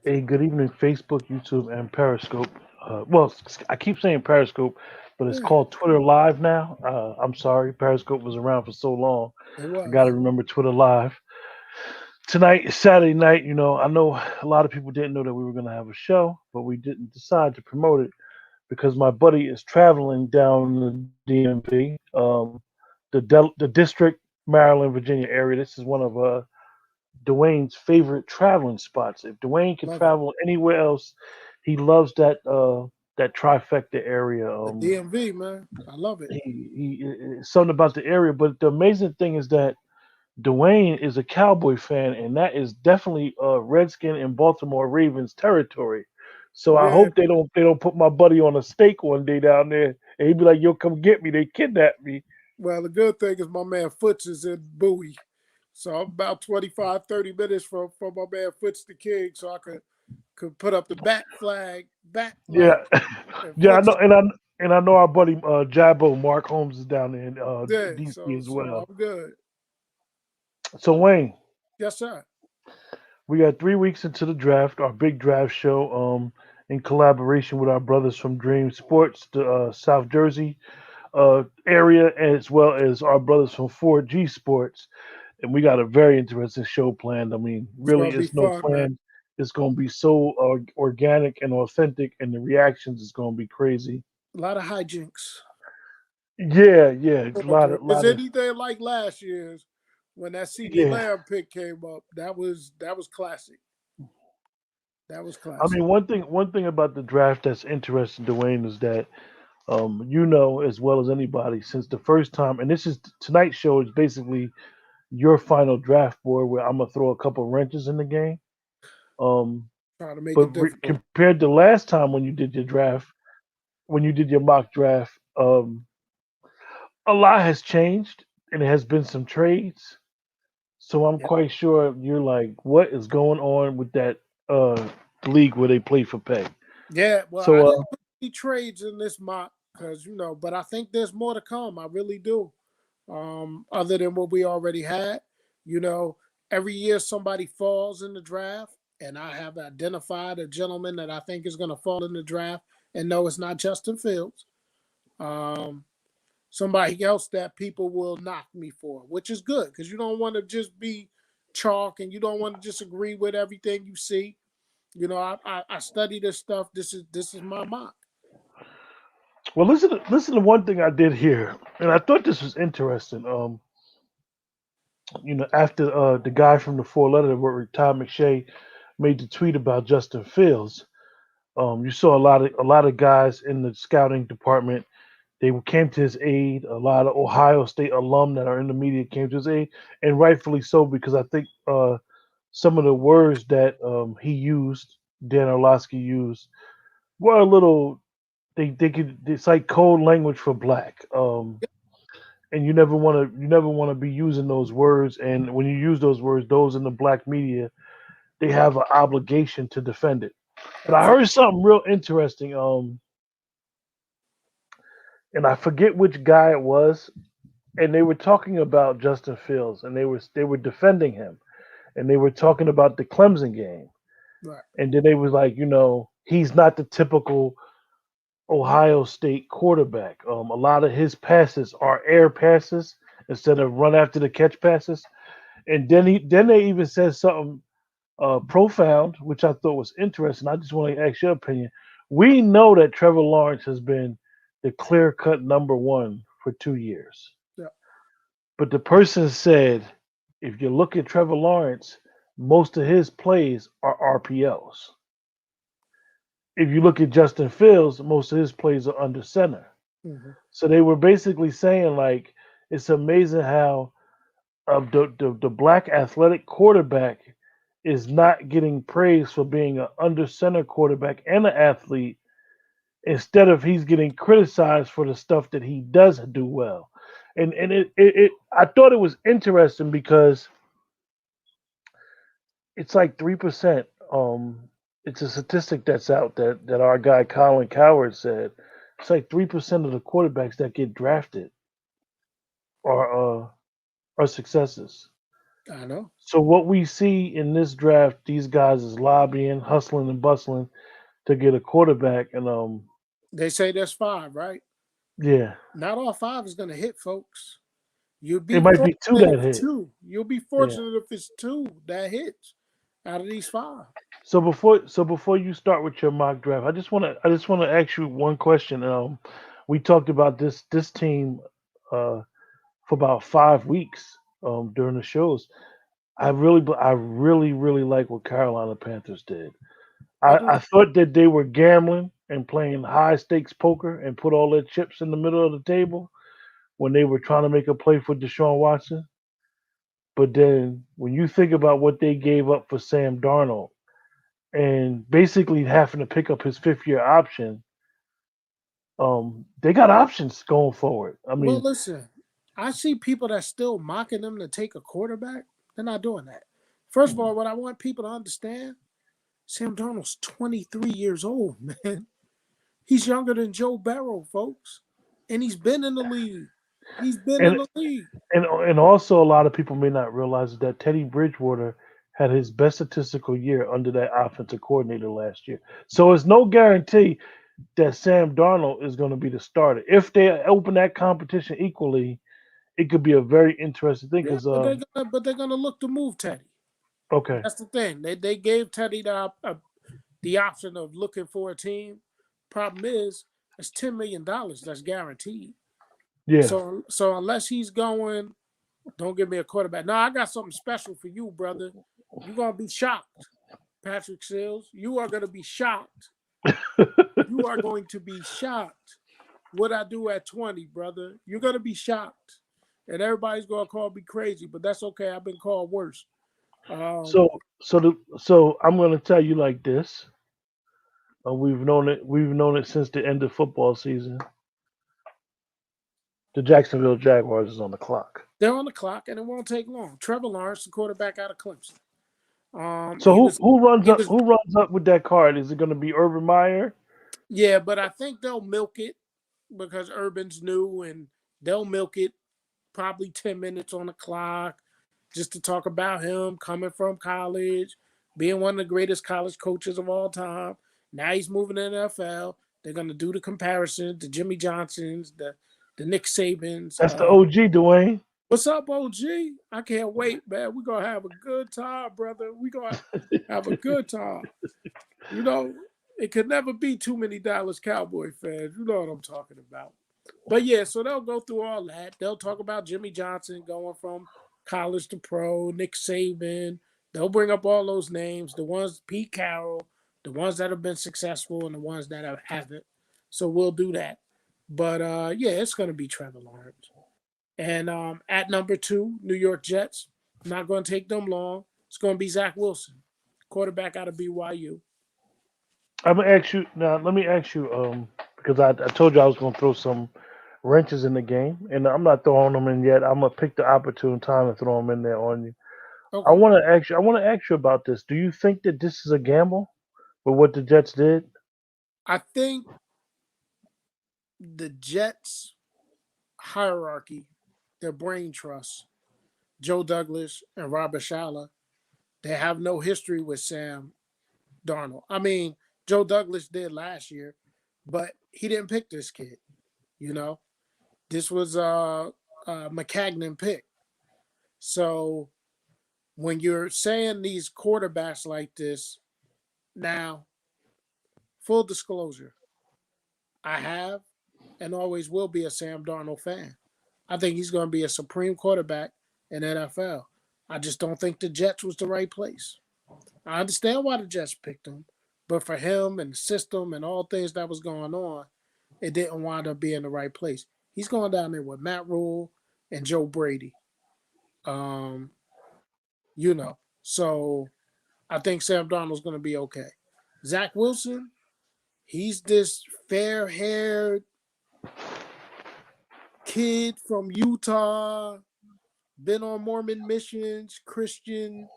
Hey, good evening, Facebook, YouTube, and Periscope. I keep saying Periscope, but it's Yeah, called Twitter Live now. I'm sorry, Periscope was around for so long. it I got to was. remember Twitter Live. Tonight is Saturday night. I know a lot of people didn't know that we were going to have a show, but we didn't decide to promote it because my buddy is traveling down the DMV, the district, Maryland, Virginia area. This is one of Dwayne's favorite traveling spots. If Dwayne can Love it. travel anywhere else, he loves that trifecta area. The DMV, man. I love it. Something about the area. But the amazing thing is that Dwayne is a Cowboy fan, and that is definitely Redskin and Baltimore Ravens territory. So I Yeah. hope they don't put my buddy on a stake one day down there, and he'd be like, "Yo, come get me! They kidnapped me." Well, the good thing is my man Foots is in Bowie. So I'm about 25, 30 minutes from my man Foots the King. So I could put up the bat flag, Yeah, and yeah, I Foots know, is and I know our buddy Jabbo Mark Holmes is down there in there. DC as So well. I'm good. So Wayne, Yes, sir. we got 3 weeks into the draft, our big draft show, in collaboration with our brothers from Dream Sports, the South Jersey area, as well as our brothers from 4G Sports. And we got a very interesting show planned. I mean, It's really, gonna be it's no fun, man. plan. It's going to be so organic and authentic, and the reactions is going to be crazy. A lot of hijinks. Yeah, yeah, a Forward lot to of, it. Is lot of, anything like last year's when that CD yeah. Lamb pick came up? That was classic. That was I classic. mean, one thing about the draft that's interesting, Dwayne, is that as well as anybody, since the first time, and this is tonight's show is basically your final draft board, where I'm gonna throw a couple wrenches in the game. Um, Trying to make but it difficult. compared to last time when you did your draft, when you did your mock draft, a lot has changed, and there has been some trades. So I'm Yeah. quite sure you're like, what is going on with that uh league where they play for pay? Yeah, well, I So didn't put any trades in this mock because but I think there's more to come. I really do. Other than what we already had, you know, every year somebody falls in the draft, and I have identified a gentleman that I think is going to fall in the draft, and no, it's not Justin Fields. Um, Somebody else that people will knock me for, which is good because you don't want to just be chalk and you don't want to just agree with everything you see. I study this stuff. This is my mock. well, listen to one thing I did here, and I thought this was interesting. After the guy from the four letter word, Tom McShay, made the tweet about Justin Fields, you saw a lot of guys in the scouting department. They came to his aid. A lot of Ohio State alum that are in the media came to his aid, and rightfully so because I think some of the words that he used, Dan Orlovsky used, were a little. They could. It's like code language for black. And you never want to be using those words. And when you use those words, those in the black media, they have an obligation to defend it. But I Absolutely. heard something real interesting. And I forget which guy it was, and they were talking about Justin Fields, and they were defending him, and they were talking about the Clemson game, Right. and then they was like, he's not the typical Ohio State quarterback. A lot of his passes are air passes instead of run after the catch passes. And then they even said something. profound, which I thought was interesting. I just want to ask your opinion. We know that Trevor Lawrence has been the clear cut number one for 2 years. Yeah. But the person said, if you look at Trevor Lawrence, most of his plays are RPOs. If you look at Justin Fields, most of his plays are under center. Hmm. So they were basically saying, like, it's amazing how the black athletic quarterback is not getting praise for being an under center quarterback and an athlete. Instead of he's getting criticized for the stuff that he does do well. And it I thought it was interesting because it's like 3%. It's a statistic that's out that our guy Colin Coward said. It's like 3% of the quarterbacks that get drafted are are successes. I know. So what we see in this draft, these guys is lobbying, hustling and bustling to get a quarterback, and They say there's five, right? yeah, Not all five is going to hit, folks. You'll it be might be two fortunate that if hit. two. You'll be Yeah. fortunate if it's two that hits out of these five. So before you start with your mock draft, I just want to ask you one question. We talked about this team for about 5 weeks during the shows. I really like what Carolina Panthers did. I I, do. I thought that they were gambling and playing high stakes poker and put all their chips in the middle of the table when they were trying to make a play for Deshaun Watson. But then when you think about what they gave up for Sam Darnold and basically having to pick up his 5th year option, they got options going forward. I Well, mean, listen, I see people that's still mocking them to take a quarterback. They're not doing that. First of all, what I want people to understand, Sam Darnold's 23 years old, man. He's younger than Joe Burrow, folks. And he's been in the league. He's been in and the league. and also a lot of people may not realize that Teddy Bridgewater had his best statistical year under that offensive coordinator last year. So it's no guarantee that Sam Darnold is going to be the starter. If they open that competition equally, it could be a very interesting thing. Yeah, Because but they're gonna look to move Teddy. okay, That's the thing. They gave Teddy the option of looking for a team. Problem is, it's $10 million that's guaranteed. yeah, So unless he's going, don't give me a quarterback. Now I got something special for you, brother. You're gonna be shocked, Patrick Sills. You are gonna be shocked. You are going to be shocked. What I do at 20, brother. You're gonna be shocked, and everybody's gonna call me crazy, but that's okay. I've been called worse. Um, so I'm going to tell you like this. We've known it since the end of football season. The Jacksonville Jaguars is on the clock. they're on the clock, and it won't take long. Trevor Lawrence, the quarterback out of Clemson. So He who was who runs he up was who runs up with that card? Is it going to be Urban Meyer? Yeah, but I think they'll milk it because Urban's new, and they'll milk it probably 10 minutes on the clock just to talk about him coming from college, being one of the greatest college coaches of all time. Now he's moving to the NFL. They're gonna do the comparison to Jimmy Johnson's, the Nick Sabans. That's the OG, Dwayne. What's up, OG? I can't wait, man. We're gonna have a good time, brother. We're gonna have a good time. You know, it could never be too many Dallas Cowboy fans. You know what I'm talking about. But yeah, so they'll go through all that. They'll talk about Jimmy Johnson going from college to pro, Nick Saban. They'll bring up all those names, the ones Pete Carroll, the ones that have been successful and the ones that haven't. So we'll do that. But yeah, it's gonna be Trevor Lawrence. And at number two, New York Jets. Not gonna take them long. It's gonna be Zach Wilson, quarterback out of BYU. I'm gonna ask you now. Let me ask you, because I told you I was gonna throw some wrenches in the game, and I'm not throwing them in yet. I'm gonna pick the opportune time and throw them in there on you. I Okay. want to ask you. I want to ask you about this. Do you think that this is a gamble with what the Jets did? I think the Jets hierarchy, their brain trust, Joe Douglas and Robert Shala, they have no history with Sam Darnold. I mean, Joe Douglas did last year, but he didn't pick this kid. You know, this was a McCagnon pick. So when you're saying these quarterbacks like this, now, full disclosure, I have and always will be a Sam Darnold fan. I think he's going to be a supreme quarterback in NFL. I just don't think the Jets was the right place. I understand why the Jets picked him, but for him and the system and all things that was going on, it didn't wind up being the right place. He's going down there with Matt Rule and Joe Brady. Um, so I think Sam Darnold's going to be okay. Zach Wilson, he's this fair-haired kid from Utah, been on Mormon missions, Christian,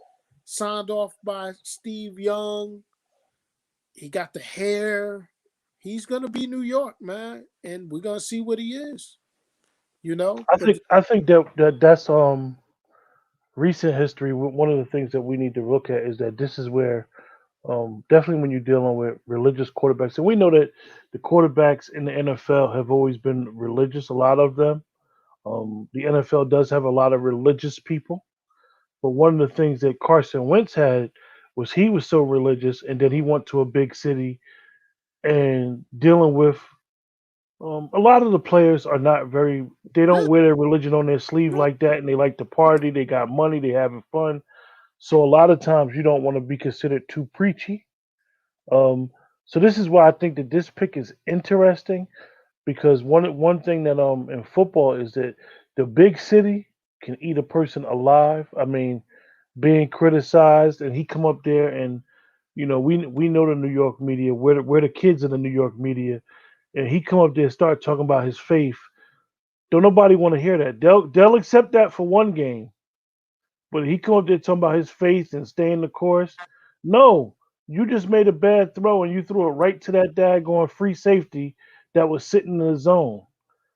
signed off by Steve Young. He got the hair. He's gonna be New York, man, and we're gonna see what he is. I But think I think that's recent history. One of the things that we need to look at is that this is where definitely when you're dealing with religious quarterbacks, and we know that the quarterbacks in the NFL have always been religious. A lot of them. The NFL does have a lot of religious people, but one of the things that Carson Wentz had was he was so religious, and then he went to a big city and dealing with a lot of the players are not very. They yeah, don't wear their religion on their sleeve no, like that, and they like to party. They got money. They having fun. So a lot of times you don't want to be considered too preachy. Um, so this is why I think that this pick is interesting because one thing that in football is that the big city can eat a person alive. I mean, being criticized, and he come up there and we know the New York media. We're the kids in the New York media, and he come up there and start talking about his faith. Don't nobody want to hear that. They'll accept that for one game, but he come up there talking about his faith and staying the course. No, you just made a bad throw and you threw it right to that daggone free safety that was sitting in the zone.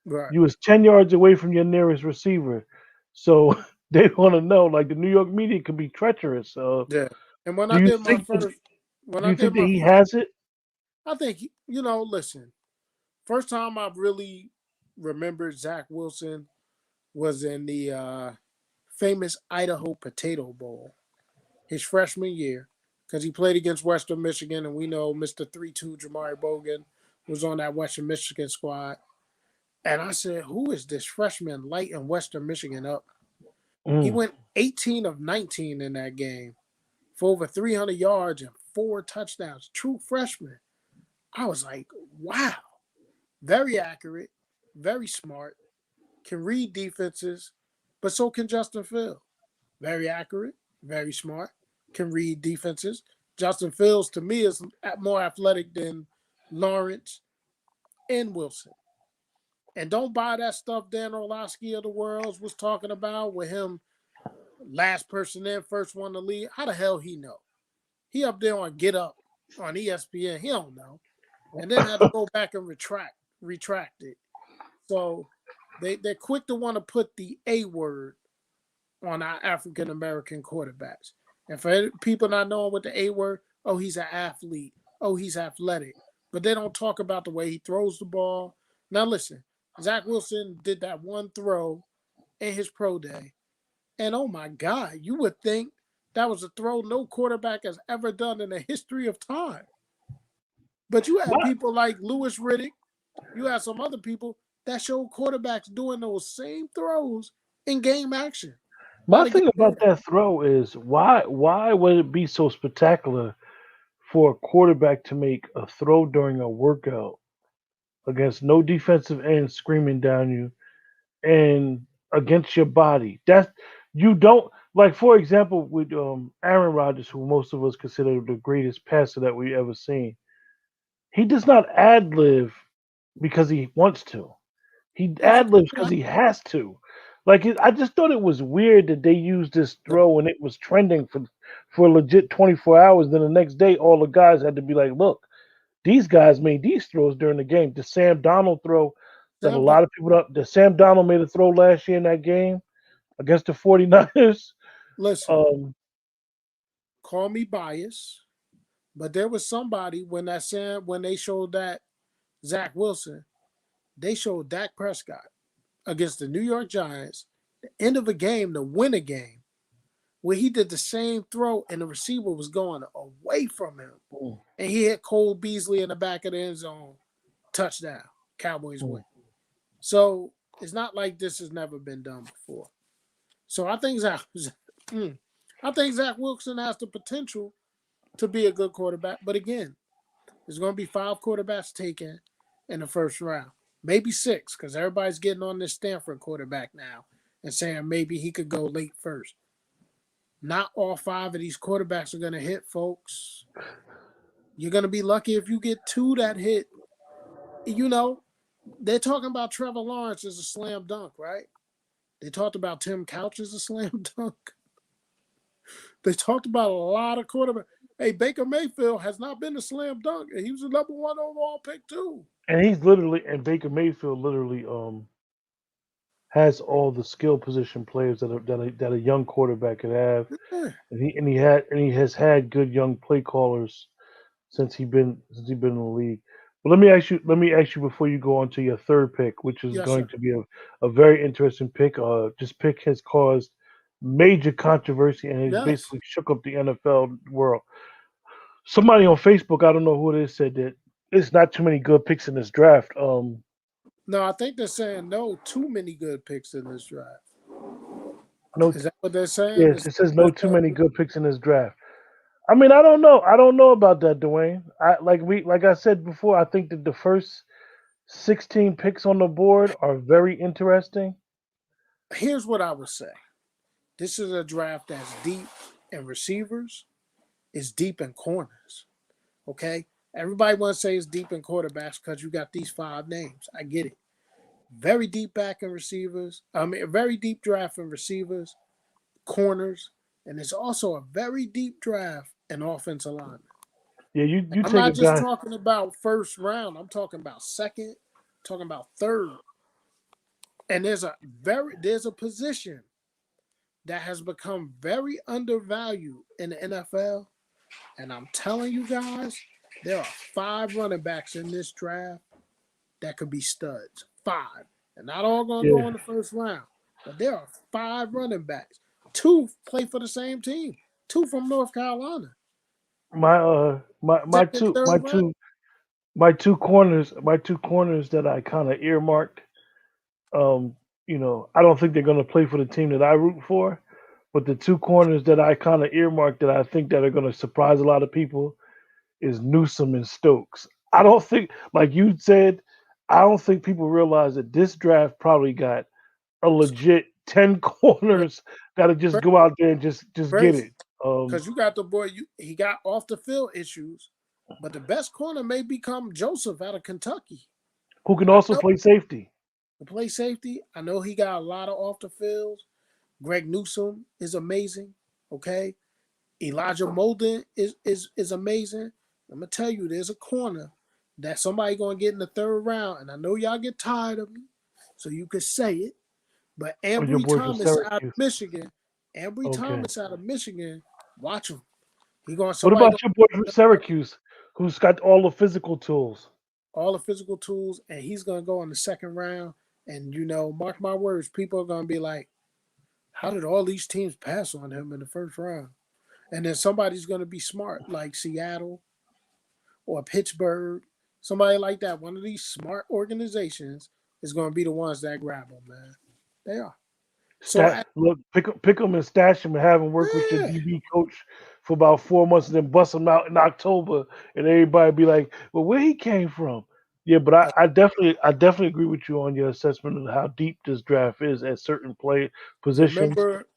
right, You was 10 yards away from your nearest receiver. So they want to know, like the New York media could be treacherous. yeah. And when Do I you did my think that first, when do I you did think that my, he has it? I think listen, first time I really remembered Zach Wilson was in the famous Idaho Potato Bowl his freshman year because he played against Western Michigan, and we know Mr. 3-2 Jamari Bogan was on that Western Michigan squad. And I said, who is this freshman lighting Western Michigan up? He Mm. went 18 of 19 in that game for over 300 yards and 4 touchdowns. True freshman. I was like, wow. Very accurate, very smart, can read defenses, but so can Justin Fields. Very accurate, very smart, can read defenses. Justin Fields, to me, is more athletic than Lawrence and Wilson. And don't buy that stuff Dan Orlovsky of the world was talking about with him last person in, first one to lead. How the hell he know? He up there on Get Up on ESPN. He don't know. And then had to go back and retract it. So they're quick to want to put the A word on our African American quarterbacks. And for people not knowing what the A word, oh, he's an athlete. Oh, he's athletic. But they don't talk about the way he throws the ball. Now listen, Zach Wilson did that one throw in his pro day. And oh my God, you would think that was a throw no quarterback has ever done in the history of time. But you had My people like Lewis Riddick, you had some other people that showed quarterbacks doing those same throws in game action. my Not against thing about them. that throw is why would it be so spectacular for a quarterback to make a throw during a workout against no defensive end screaming down you and against your body? That's you don't like. For example, with Aaron Rodgers, who most of us consider the greatest passer that we ever seen, he does not ad lib because he wants to. He That's ad libs exactly because right. he has to. Like I just thought it was weird that they used this throw and it was trending for legit 24 hours. Then the next day, all the guys had to be like, "Look, these guys made these throws during the game." The Sam Donald throw that a Sam, Don- lot of people up. The Sam Donald made a throw last year in that game against the 49ers. listen, Um, call me biased, but there was somebody when they showed that Zach Wilson, they showed Dak Prescott against the New York Giants, the end of a game to win a game. where he did the same throw and the receiver was going away from him. Mm, And he hit Cole Beasley in the back of the end zone. Touchdown. Cowboys mm. win. So it's not like this has never been done before. So I think Zach Wilson has the potential to be a good quarterback. But again, there's going to be 5 quarterbacks taken in the first round. Maybe 6, because everybody's getting on this Stanford quarterback now and saying maybe he could go late first. Not all 5 of these quarterbacks are going to hit, folks. You're going to be lucky if you get 2 that hit. You know, they're talking about Trevor Lawrence as a slam dunk, right? They talked about Tim Couch as a slam dunk. They talked about a lot of quarterbacks. Hey, Baker Mayfield has not been a slam dunk, and he was the number 1 overall pick too. And Baker Mayfield literally has all the skill position players that a young quarterback could have, Yeah. and he has had good young play callers since he been in the league. But let me ask you before you go on to your third pick, which is Yes, going sir. to be a very interesting pick. This pick has caused major controversy and has Yes. basically shook up the NFL world. Somebody on Facebook, I don't know who it is, said that it's not too many good picks in this draft. No, I think they're saying no too many good picks in this draft. No, Is that what they're saying? yes, Is it says no that too many good picks in this draft. I mean, I don't know. I don't know about that, Dwayne. Like I said before, I think that the first 16 picks on the board are very interesting. Here's what I would say. This is a draft that's deep in receivers, it's deep in corners. Okay? Everybody wants to say it's deep in quarterbacks because you got these 5 names. I get it. Very deep back in receivers. I mean, a very deep draft in receivers, corners, and it's also a very deep draft in offensive linemen. Yeah, you I'm take a not just guy. talking about first round. I'm talking about second, talking about third. And there's a position that has become very undervalued in the NFL. And I'm telling you guys, there are 5 running backs in this draft that could be studs. 5. And not all gonna go Yeah, in the first round. But there are 5 running backs. 2 play for the same team. 2 from North Carolina. my my Second, two my third round. two my two corners that I kind of earmarked. Um, I don't think they're going to play for the team that I root for, but the 2 corners that I kind of earmarked that I think that are going to surprise a lot of people is Newsom and Stokes. I don't think, like you said, I don't think people realize that this draft probably got a legit 10 corners that'll just go out there and just get Crazy. it. Um, Because you got the boy, he got off the field issues, but the best corner may become Joseph out of Kentucky. who can I also know play safety. to play safety. I know he got a lot of off the fields. Greg Newsom is amazing. Okay. Elijah Molden is amazing. I'm gonna tell you, there's a corner that somebody gonna get in the third round, and I know y'all get tired of me, so you could say it. But Or your Ambry boy from Thomas out of Syracuse. Michigan, Ambry Okay. Thomas out of Michigan, watch him. He going What somebody about going your boy from Syracuse, who's got all the physical tools? all the physical tools, and he's gonna go in the second round. And mark my words, people are gonna be like, "How did all these teams pass on him in the first round?" And then somebody's gonna be smart, like Seattle or Pittsburgh, somebody like that. One of these smart organizations is gonna be the ones that grab him, man. They are. So, Look, pick him and stash him and have him work with your yeah, DB coach for about 4 months, and then bust him out in October, and everybody be like, "Well, where he came from?" Yeah, but I definitely agree with you on your assessment of how deep this draft is at certain play positions. remember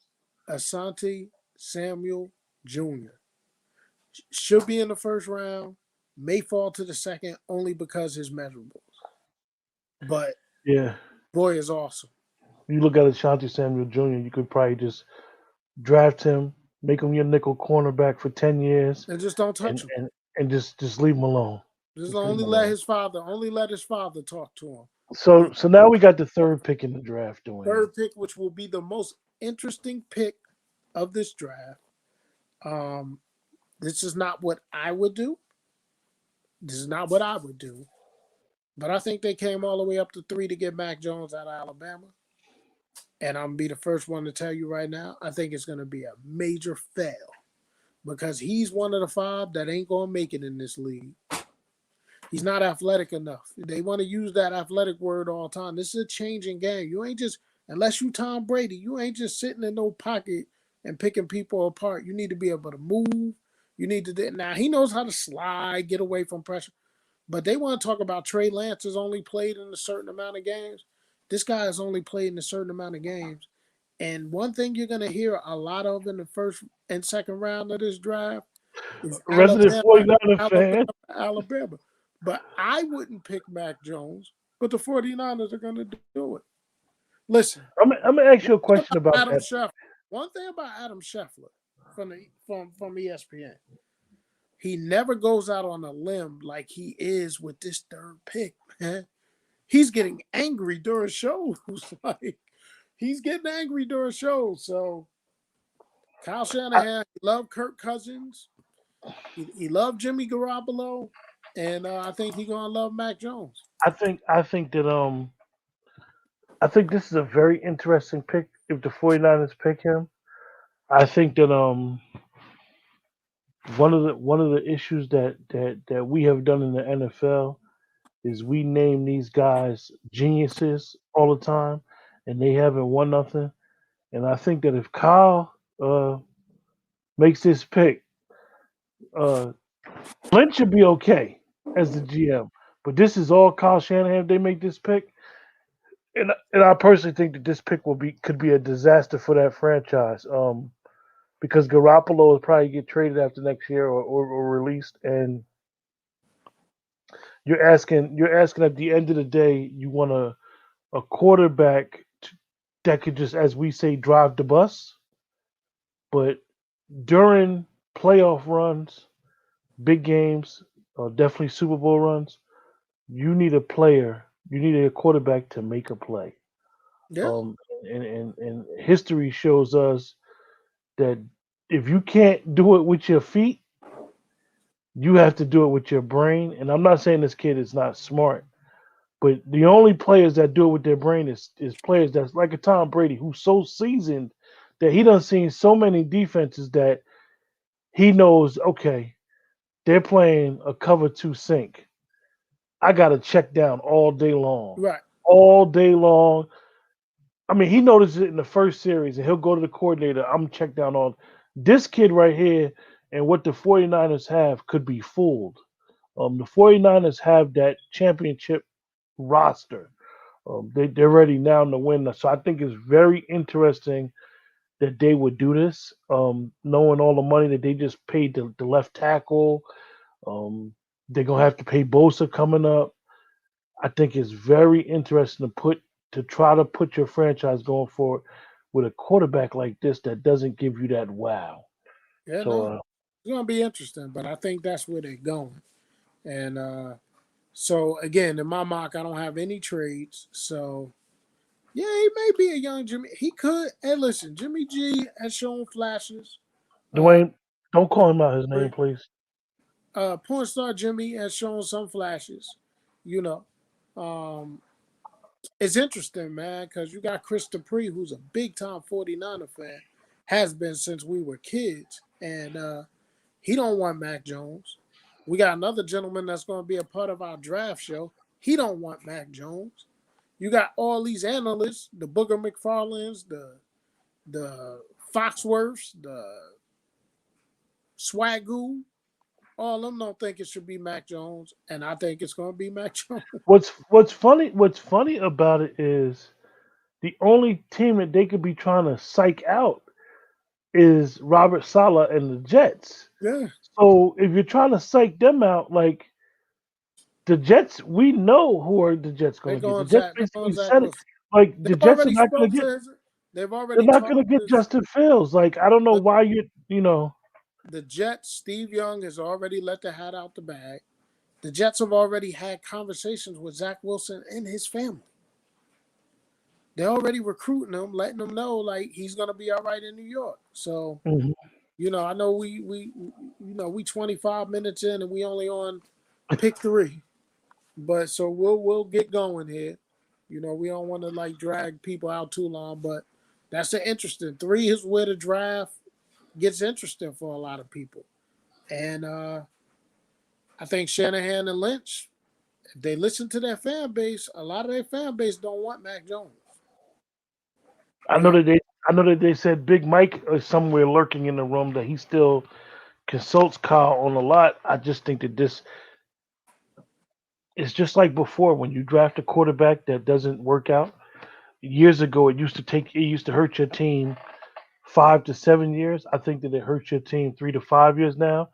Asante Samuel Jr. should be in the first round, may fall to the second only because his measurables. But Yeah, boy is awesome. you look at Ashanti Samuel Jr., you could probably just draft him, make him your nickel cornerback for 10 years, And just don't and touch him. and and just leave him alone. Just Just leave him alone. only let his father talk to him. So He so now we got the third pick in the draft, Dwayne. third pick, which will be the most interesting pick of this draft. Um, this is not what I would do. This is not what I would do. But I think they came all the way up to 3 to get Mac Jones out of Alabama. And I'm gonna be the first one to tell you right now, I think it's gonna be a major fail because he's one of the five that ain't gonna make it in this league. He's not athletic enough. They want to use that athletic word all the time. This is a changing game. You ain't just unless you Tom Brady, you ain't just sitting in no pocket and picking people apart. You need to be able to move. You need to now he knows how to slide, get away from pressure. But they want to talk about Trey Lance has only played in a certain amount of games. This guy has only played in a certain amount of games. And one thing you're going to hear a lot of in the first and second round of this draft is Resident 49er Alabama, fan. Alabama. But I wouldn't pick Mac Jones, but the 49ers are going to do it. Listen, I'm gonna ask you a question about Adam that. Scheffler. One thing about Adam Scheffler from ESPN, he never goes out on a limb like he is with this third pick, man. He's getting angry during shows. Like he's getting angry during shows. So Kyle Shanahan, he loved Kirk Cousins. He loved Jimmy Garoppolo. And I think he's gonna love Mac Jones. I think that I think this is a very interesting pick if the 49ers pick him. I think that one of the issues that we have done in the NFL is we name these guys geniuses all the time and they haven't won nothing. And I think that if Kyle makes this pick, uh Lynch should be okay as the GM. But this is all Kyle Shanahan if they make this pick. And I personally think that this pick could be a disaster for that franchise. Because Garoppolo will probably get traded after next year or released, and you're asking at the end of the day you want a quarterback that could just, as we say, drive the bus. But during playoff runs, big games, definitely Super Bowl runs, you need a quarterback to make a play. Yeah. Um, and history shows us that if you can't do it with your feet, you have to do it with your brain. And I'm not saying this kid is not smart, but the only players that do it with their brain is players that's like a Tom Brady who's so seasoned that he done seen so many defenses that he knows, okay, they're playing a cover two sink. I gotta check down all day long. Right. All day long. I mean, he noticed it in the first series, and he'll go to the coordinator. I'm check down on this kid right here, and what the 49ers have could be fooled. The 49ers have that championship roster. They're ready now to win. So I think it's very interesting that they would do this, knowing all the money that they just paid the left tackle. Um, they're gonna have to pay Bosa coming up. I think it's very interesting to try to put your franchise going forward with a quarterback like this that doesn't give you that wow. Yeah, So no. It's gonna be interesting, but I think that's where they're going. And so again, in my mock, I don't have any trades. So yeah, he may be a young Jimmy. He could. Hey, listen, Jimmy G has shown flashes. Uh, Dwayne, don't call him out his name, please. Porn star Jimmy has shown some flashes. You know, um, it's interesting, man, because you got Chris Dupree, who's a big time 49er fan, has been since we were kids, and he don't want Mac Jones. We got another gentleman that's going to be a part of our draft show. He don't want Mac Jones. You got all these analysts, the Booger McFarlanes, the Foxworths, the Swagoo. All of them don't think it should be Mac Jones, and I think it's going to be Mac Jones. What's funny about it is the only team that they could be trying to psych out is Robert Sala and the Jets. Yeah, So if you're trying to psych them out, like the Jets, we know who are the Jets they're going to get. The going Jets Zach. They're going basically Zach said it. Wilson. Like the They've Jets are already not going spoke to get. to his. They've They're already not talked going to to get his. Justin Fields. Like I don't know why you. The Jets. Steve Young has already let the hat out the bag. The Jets have already had conversations with Zach Wilson and his family. They're already recruiting him, letting them know like he's gonna be all right in New York. So Mhm. I know we 25 minutes in and we only on pick 3, but so we'll get going here. We don't want to like drag people out too long, but that's an interesting. 3 is where the draft gets interesting for a lot of people. And I think Shanahan and Lynch, if they listen to their fan base, a lot of their fan base don't want Mac Jones. I You know know, that they I know that they said Big Mike is somewhere lurking in the room that he still consults Kyle on a lot. I just think that this is just like before when you draft a quarterback that doesn't work out. Years ago, it used to hurt your team 5 to 7 years. I think that it hurts your team 3 to 5 years now.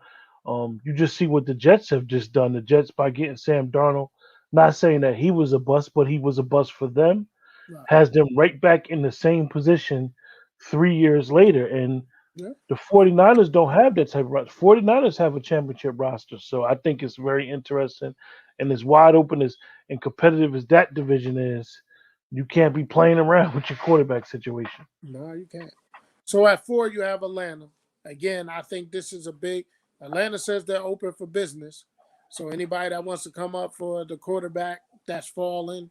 You just see what the Jets have just done. The Jets by getting Sam Darnold, not saying that he was a bust, but he was a bust for them, right. has them right back in the same position 3 years later. And Yeah. the 49ers don't have that type of roster. 49ers have a championship roster. So I think it's very interesting and as wide open as and competitive as that division is, you can't be playing around with your quarterback situation. No, you can't. So at 4, you have Atlanta. Again, I think this is a big. Atlanta says they're open for business. So anybody that wants to come up for the quarterback that's fallen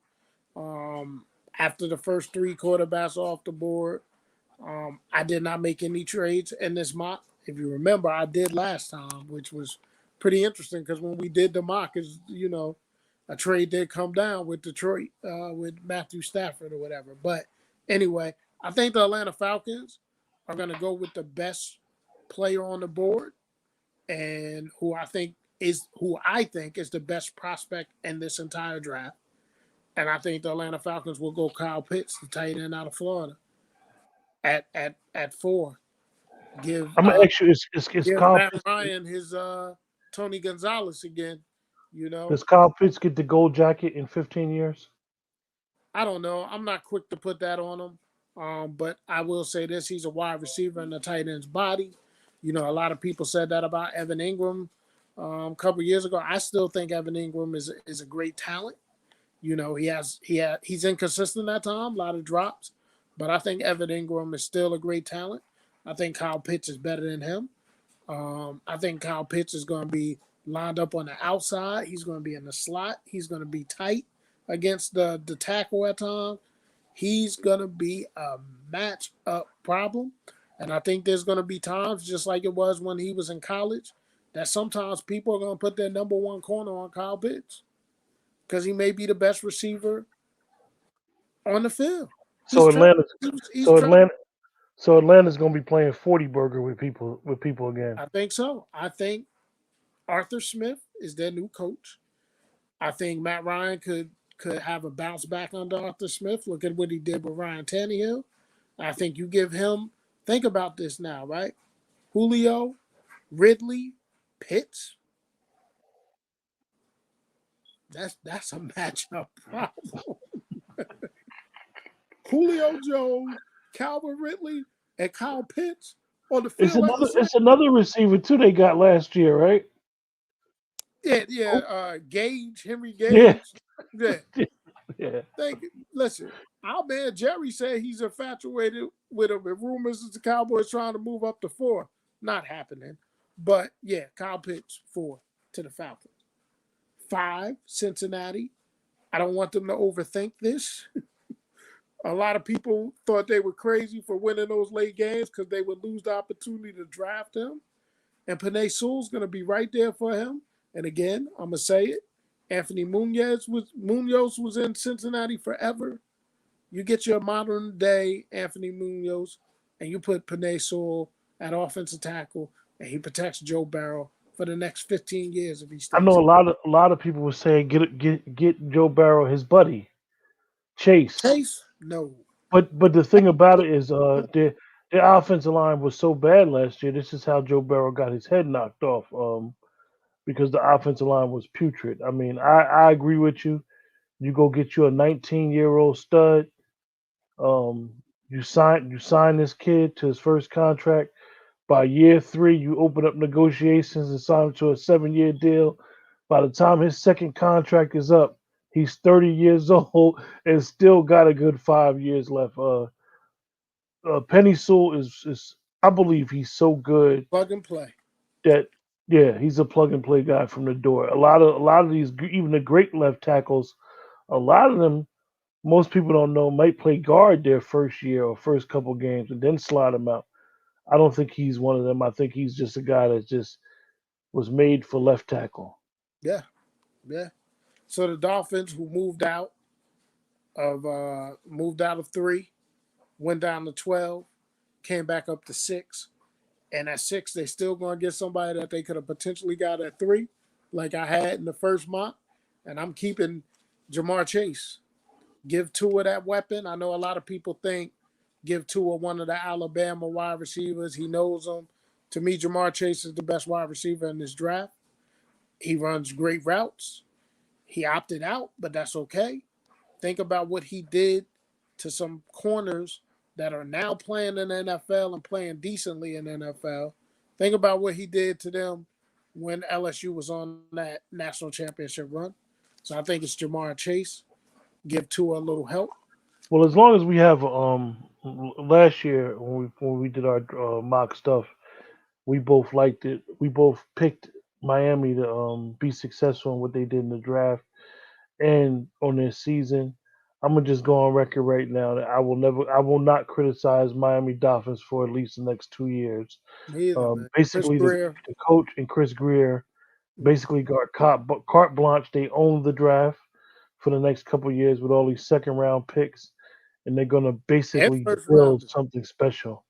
after the first 3 quarterbacks off the board, I did not make any trades in this mock. If you remember, I did last time, which was pretty interesting because when we did the mock, a trade did come down with Detroit with Matthew Stafford or whatever. But anyway, I think the Atlanta Falcons are going to go with the best player on the board and who I think is the best prospect in this entire draft. And I think the Atlanta Falcons will go Kyle Pitts, the tight end out of Florida, at 4. Give I'm gonna ask you: Is give Kyle Matt Pitts Ryan his Tony Gonzalez again. You know, does Kyle Pitts get the gold jacket in 15 years? I don't know. I'm not quick to put that on him. But I will say this: he's a wide receiver in the tight end's body. A lot of people said that about Evan Ingram a couple years ago. I still think Evan Ingram is a great talent. He's inconsistent at times, a lot of drops, but I think Evan Ingram is still a great talent. I think Kyle Pitts is better than him. I think Kyle Pitts is going to be lined up on the outside. He's going to be in the slot. He's going to be tight against the tackle at times. He's going to be a match up problem. And I think there's going to be times, just like it was when he was in college, that sometimes people are going to put their number one corner on Kyle Pitts because he may be the best receiver on the field. He's So trying. Atlanta's He's so trying. Atlanta so Atlanta's gonna be playing 40 burger with people again. I think so. I think Arthur Smith is their new coach. I think Matt Ryan could have a bounce back under Arthur Smith. Look at what he did with Ryan Tannehill. I think you give him. Think about this now, right? Julio, Ridley, Pitts. That's a matchup problem. Julio Jones, Calvin Ridley, and Kyle Pitts on the field at the same. It's another receiver too they got last year, right? Yeah, yeah. Oh, Gage, Henry yeah, Gage. Yeah. yeah. Thank you. Listen, our man Jerry said he's infatuated with him. And rumors is the Cowboys trying to move up to 4. Not happening. But yeah, Kyle Pitts 4 to the Falcons. 5, Cincinnati. I don't want them to overthink this. A lot of people thought they were crazy for winning those late games because they would lose the opportunity to draft him. And Panay Sewell's going to be right there for him. And again, I'm going to say it. Anthony Munoz was in Cincinnati forever. You get your modern day Anthony Munoz and you put Panay Sewell at offensive tackle and he protects Joe Barrow for the next 15 years if he I know stays. a lot of people were saying get Joe Barrow his buddy Chase, Chase? No. but the thing about it is their offensive line was so bad last year. This is how Joe Barrow got his head knocked off. Because the offensive line was putrid. I mean, I agree with you. You go get you a 19-year-old stud. Um, you sign this kid to his first contract. By year 3, you open up negotiations and sign him to a 7-year deal. By the time his second contract is up, he's 30 years old and still got a good 5 years left. Penny Sewell is I believe he's so good Plug and play. that yeah, he's a plug and play guy from the door. A lot of these, even the great left tackles, a lot of them most people don't know, might play guard their first year or first couple games and then slide him out. I don't think he's one of them. I think he's just a guy that just was made for left tackle. Yeah, yeah. So the Dolphins, who moved out of 3, went down to 12, came back up to 6, and at 6 they still gonna get somebody that they could have potentially got at 3, like I had in the first month, and I'm keeping Jamar Chase. Give Tua that weapon. I know a lot of people think give Tua one of the Alabama wide receivers. He knows them. To me, Jamar Chase is the best wide receiver in this draft. He runs great routes. He opted out, but that's okay. Think about what he did to some corners that are now playing in the NFL and playing decently in the NFL. Think about what he did to them when LSU was on that national championship run. So I think it's Jamar Chase. Give Tua a little help. Well, as long as we have last year when we did our mock stuff, we both liked it. We both picked Miami to be successful in what they did in the draft and on their season. I'm gonna just go on record right now that I will not criticize Miami Dolphins for at least the next 2 years. Me either, man. Chris Basically, Greer. the coach and Chris Greer basically got carte blanche. They own the draft for the next couple of years with all these second round picks, and they're gonna And basically first build rounders. something special.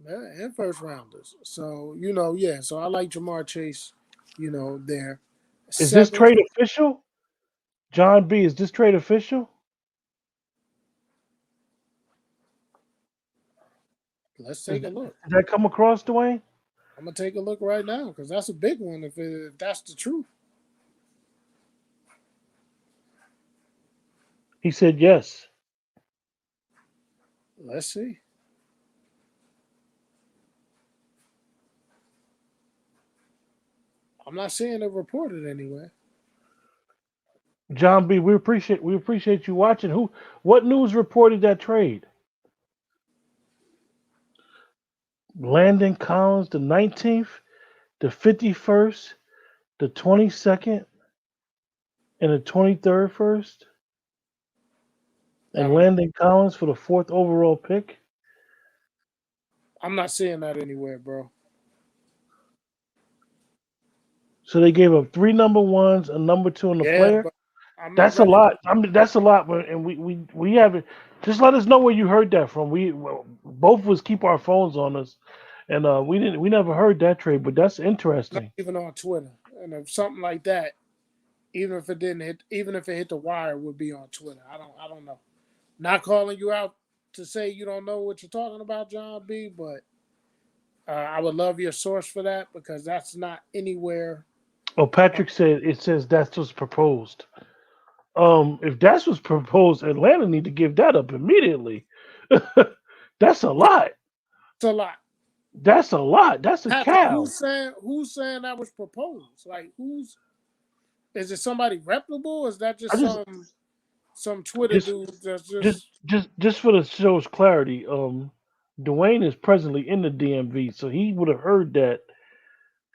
Yeah, and first rounders. So, yeah. So I like Jamar Chase, there. Is this 7, trade official, John B? Is this trade official? let's Is, take a look. did that come across, Dwayne? I'm gonna take a look right now because that's a big one if that's the truth. He said yes. Let's see. I'm not seeing it reported anywhere. John B, we appreciate you watching. What news reported that trade? Landon Collins, the 19th, the 51st, the 22nd, and the 23rd first, I and don't know. Landon Collins for the fourth overall pick. I'm not seeing that anywhere, bro. So they gave up three number ones, a number two, and a Yeah, player. but I'm not That's a ready. lot. I mean, that's a lot. And we haven't. Just let us know where you heard that from. Both of us keep our phones on us, and we never heard that trade, but that's Not interesting. even on Twitter. And if something like that, even if it hit the wire, it would be on Twitter. I don't know. Not calling you out to say you don't know what you're talking about, John B. But I would love your source for that because that's not anywhere. Oh, Patrick said it says that's what's proposed. If that's what's proposed, Atlanta need to give that up immediately. That's a Yeah, lot. it's a lot. That's a lot. That's a Patrick, cow. who's saying that was proposed? Like who's is it somebody reputable? Or is that I just just some Twitter just dude that's just just just for the show's clarity, Dwayne is presently in the DMV, so he would have heard that.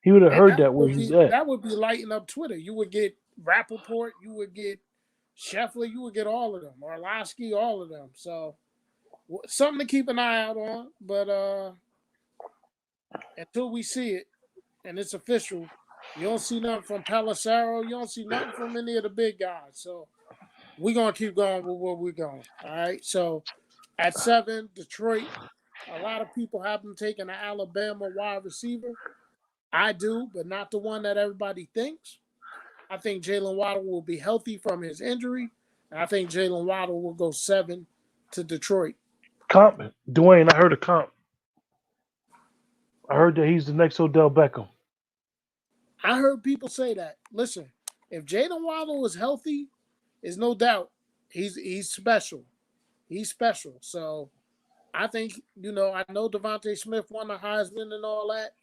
He would have and heard that where he's at. that would be lighting up Twitter. You would get Rappaport, you would get Scheffler, you would get all of them, Orlowski, all of them. So something to keep an eye out on. But until we see it and it's official, you don't see nothing from Palisaro. You don't see nothing from any of the big guys. So we're gonna keep going with where we're going. All right. So at 7, Detroit. A lot of people have them taking an Alabama wide receiver. I do, but not the one that everybody thinks. I think Jalen Waddle will be healthy from his injury. And I think Jalen Waddle will go 7 to Detroit. Comp, Dwayne. I heard a comp. I heard that he's the next Odell Beckham. I heard people say that. Listen, if Jalen Waddle is healthy, there's no doubt he's special. He's special. So I think, I know Devontae Smith won the Heisman and all that.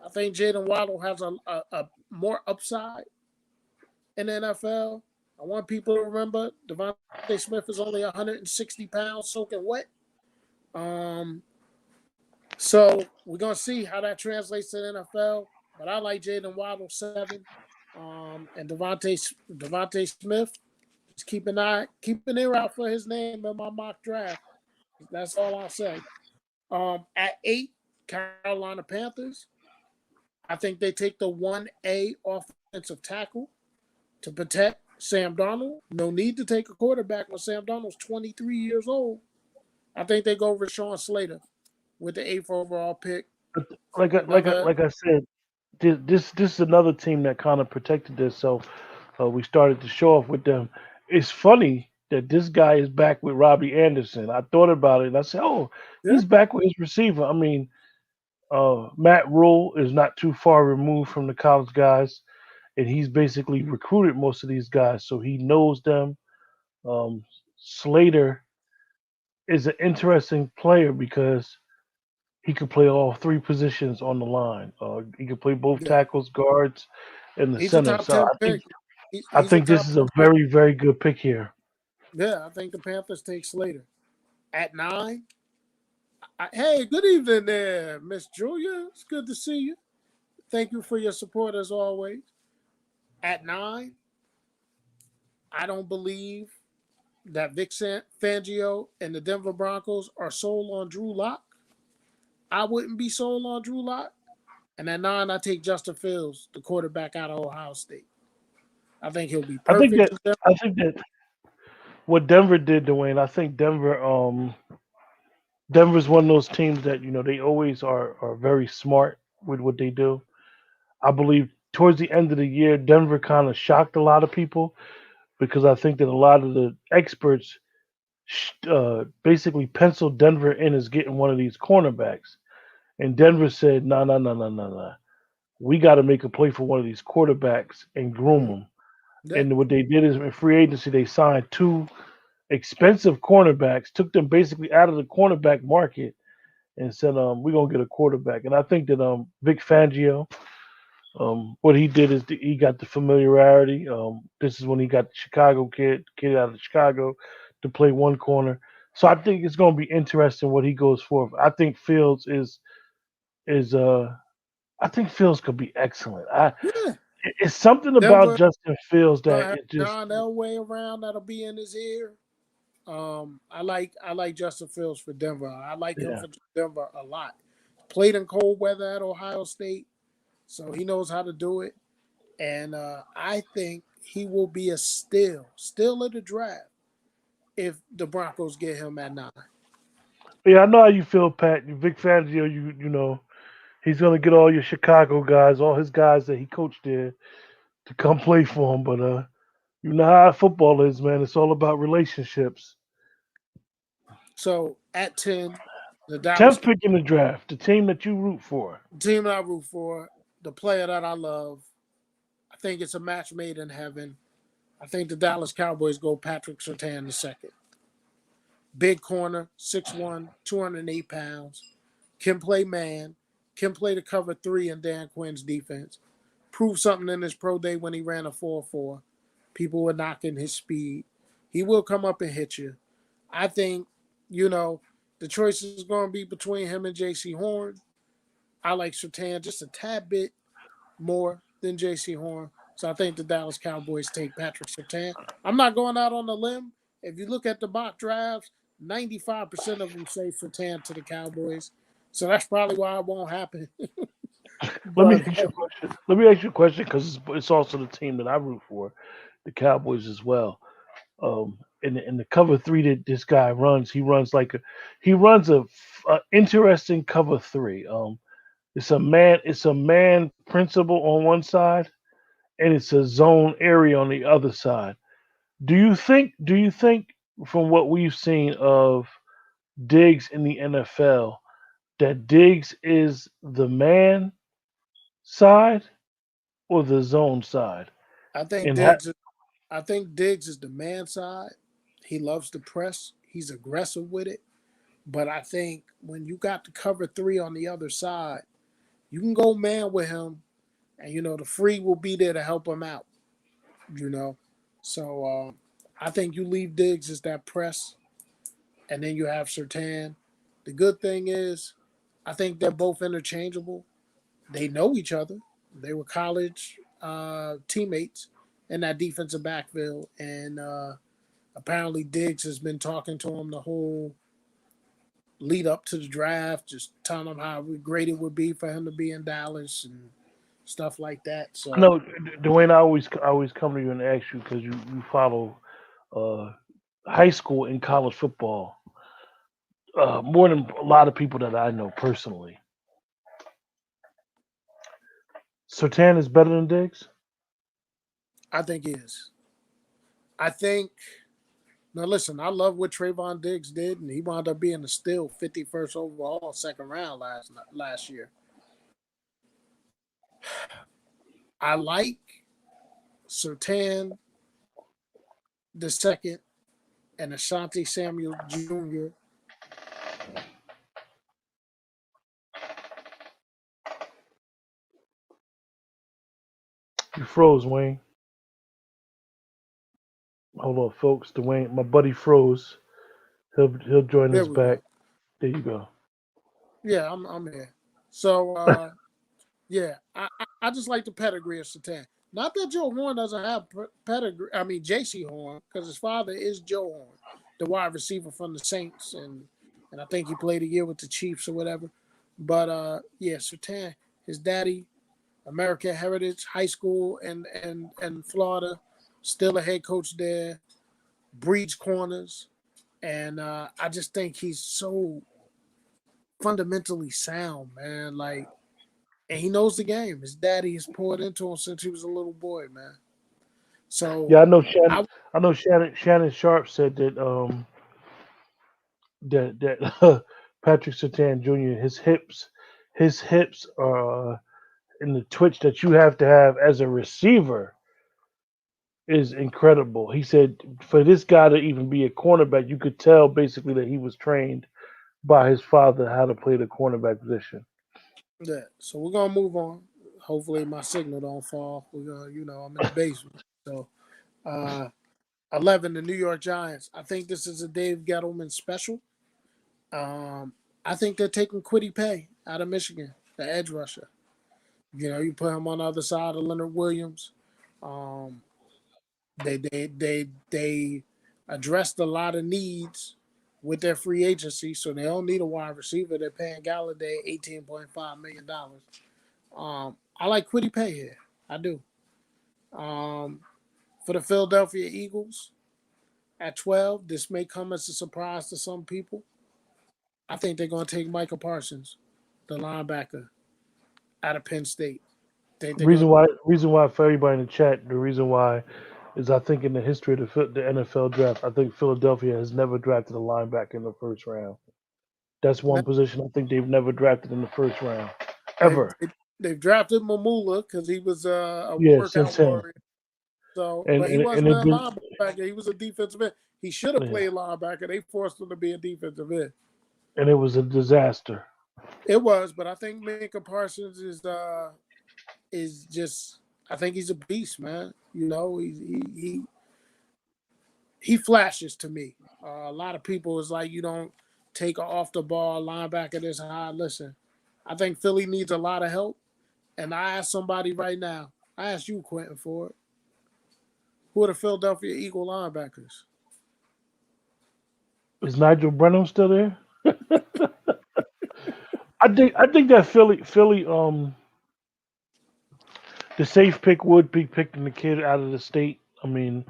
I think Jalen Waddle has a more upside in the NFL. I want people to remember Devontae Smith is only 160 pounds soaking wet. Um, so we're gonna see how that translates to the NFL. But I like Jalen Waddle 7, and Devontae Smith keep an ear out for his name in my mock draft. That's all I'll say. At 8, Carolina Panthers. I think they take the 1A offensive tackle to protect Sam Darnold. No need to take a quarterback when Sam Darnold's 23 years old. I think they go Rashawn Slater with the 8th overall pick. But Another, like I said, this is another team that kind of protected themselves. We started to show off with them. It's funny that this guy is back with Robbie Anderson. I thought about it and I said, "Oh, yeah, he's back with his receiver." I mean, Matt Rule is not too far removed from the college guys, and he's basically recruited most of these guys, so he knows them. Um, Slater is an interesting player because he could play all three positions on the line. He could play both yeah. tackles, guards, and the He's a center. top So 10 pick. I He's a think this top is 10 a pick. very very good pick here. Yeah, I think the Panthers take Slater. At 9, hey, good evening there, Miss Julia. It's good to see you. Thank you for your support as always. At 9, I don't believe that Vic Fangio and the Denver Broncos are sold on Drew Lock. I wouldn't be sold on Drew Lock. And at 9, I take Justin Fields, the quarterback out of Ohio State. I think he'll be I think perfect that for them. I think that what Denver did, Dwayne. I think Denver's one of those teams that they always are very smart with what they do. I believe towards the end of the year, Denver kind of shocked a lot of people because I think that a lot of the experts basically penciled Denver in as getting one of these cornerbacks, and Denver said, "No, no, no, no, no, no. We got to make a play for one of these quarterbacks and groom Mhm. them." Yeah, And what they did is in free agency, they signed two expensive cornerbacks, took them basically out of the cornerback market, and said, "We're gonna get a quarterback." And I think that Vic Fangio, what he did is he got the familiarity. This is when he got the Chicago kid out of Chicago, to play one corner. So I think it's going to be interesting what he goes for. I think Fields is I think Fields could be excellent. yeah. It's something about Denver Justin Fields gonna that have it just John Elway around that'll be in his ear. I like Justin Fields for Denver. I like him yeah. for Denver a lot. Played in cold weather at Ohio State, so he knows how to do it. And I think he will be a still of the draft if the Broncos get him at 9. Yeah, I know how you feel, Pat. You Vic Fangio, you know he's gonna get all your Chicago guys, all his guys that he coached there to come play for him. But you know how football is, man. It's all about relationships. So at 10, the Dallas 10th pick in the draft, the team that you root for. team I root for, the player that I love. I think it's a match made in heaven. I think the Dallas Cowboys go Patrick Surtain the second. Big corner, 6'1", 208 pounds. Can play man. Can play the cover 3 in Dan Quinn's defense. Proved something in his pro day when he ran a 4.4. People were knocking his speed. He will come up and hit you. I think, you know, the choice is going to be between him and J.C. Horn. I like Surtain just a tad bit more than J.C. Horn. So I think the Dallas Cowboys take Patrick Surtain. I'm not going out on a limb. If you look at the mock drafts, 95% of them say Surtain to the Cowboys. So that's probably why it won't happen. Let me But ask you a question. Let me ask you a question because it's also the team that I root for, the Cowboys as well. In the cover three that this guy runs, he runs a interesting cover three. It's a man principle on one side, and it's a zone area on the other side. Do you think from what we've seen of Diggs in the NFL that Diggs is the man side or the zone side? I think And Diggs I think Diggs is the man side. He loves to press. He's aggressive with it. But I think when you got the cover 3 on the other side, you can go man with him, and the free will be there to help him out. You know, so I think you leave Diggs as that press, and then you have Sertan. The good thing is, I think they're both interchangeable. They know each other. They were college teammates in that defensive backfield, and Apparently, Diggs has been talking to him the whole lead up to the draft, just telling him how great it would be for him to be in Dallas and stuff like that. I So know, Dwayne. I always come to you and ask you because you follow uh, high school and college football more than a lot of people that I know personally. Sertan is better than Diggs. I think he is. I think now listen, I love what Trayvon Diggs did, and he wound up being a still 51st overall second round last year. I like Sertan the second and Ashanti Samuel Jr. You froze, Wayne. Hold on, folks. Dwayne, my buddy froze. He'll join There us we go. back. There you go. Yeah, I'm here. So yeah, I just like the pedigree of Sertan. Not that Joe Horn doesn't have pedigree. I mean J.C. Horn, because his father is Joe Horn, the wide receiver from the Saints, and I think he played a year with the Chiefs or whatever. But yeah, Sertan, his daddy, American Heritage High School and Florida, still a head coach there, breeds corners, and I just think he's so fundamentally sound, man. Like, and he knows the game. His daddy has poured into him since he was a little boy, man. So Yeah, I know Shannon. I I know Shannon Sharp said that Patrick Sertan Jr. his hips are in the twitch that you have to have as a receiver is incredible. He said for this guy to even be a cornerback, you could tell basically that he was trained by his father how to play the cornerback position. yeah. So we're gonna move on. Hopefully my signal don't fall. We're gonna, I'm in the basement. So uh 11, the New York Giants. I think this is a Dave Gettleman special. Um, I think they're taking Quiddy Pay out of Michigan, the edge rusher. You put him on the other side of Leonard Williams. Um, they addressed a lot of needs with their free agency, so they don't need a wide receiver. They're paying Galladay $18.5 million. I like Quiddy Pay here. I do. Um, for the Philadelphia Eagles at 12, this may come as a surprise to some people. I think they're going to take Micah Parsons, the linebacker out of Penn State. Think they're going Reason why for everybody in the chat, the reason why is I think in the history of the NFL draft, I think Philadelphia has never drafted a linebacker in the first round. That's to one position I think they've never drafted in the first round they've ever. they've drafted Mamula because he was a Yeah, since workout him, warrior. So, and but he and wasn't it's a been linebacker. He was a defensive end. He should have yeah, played linebacker. They forced him to be a defensive end. and it was a disaster. It was, but I think Minka Parsons is just. I think he's a beast, man. He flashes to me. A lot of people is like, you don't take a off the ball linebacker this high. Listen, I think Philly needs a lot of help, and I ask somebody right now. I ask you, Quentin, for it. Who are the Philadelphia Eagle linebackers? Is Nigel Brennan still there? I think that the safe pick would be picking the kid out of the state. I mean,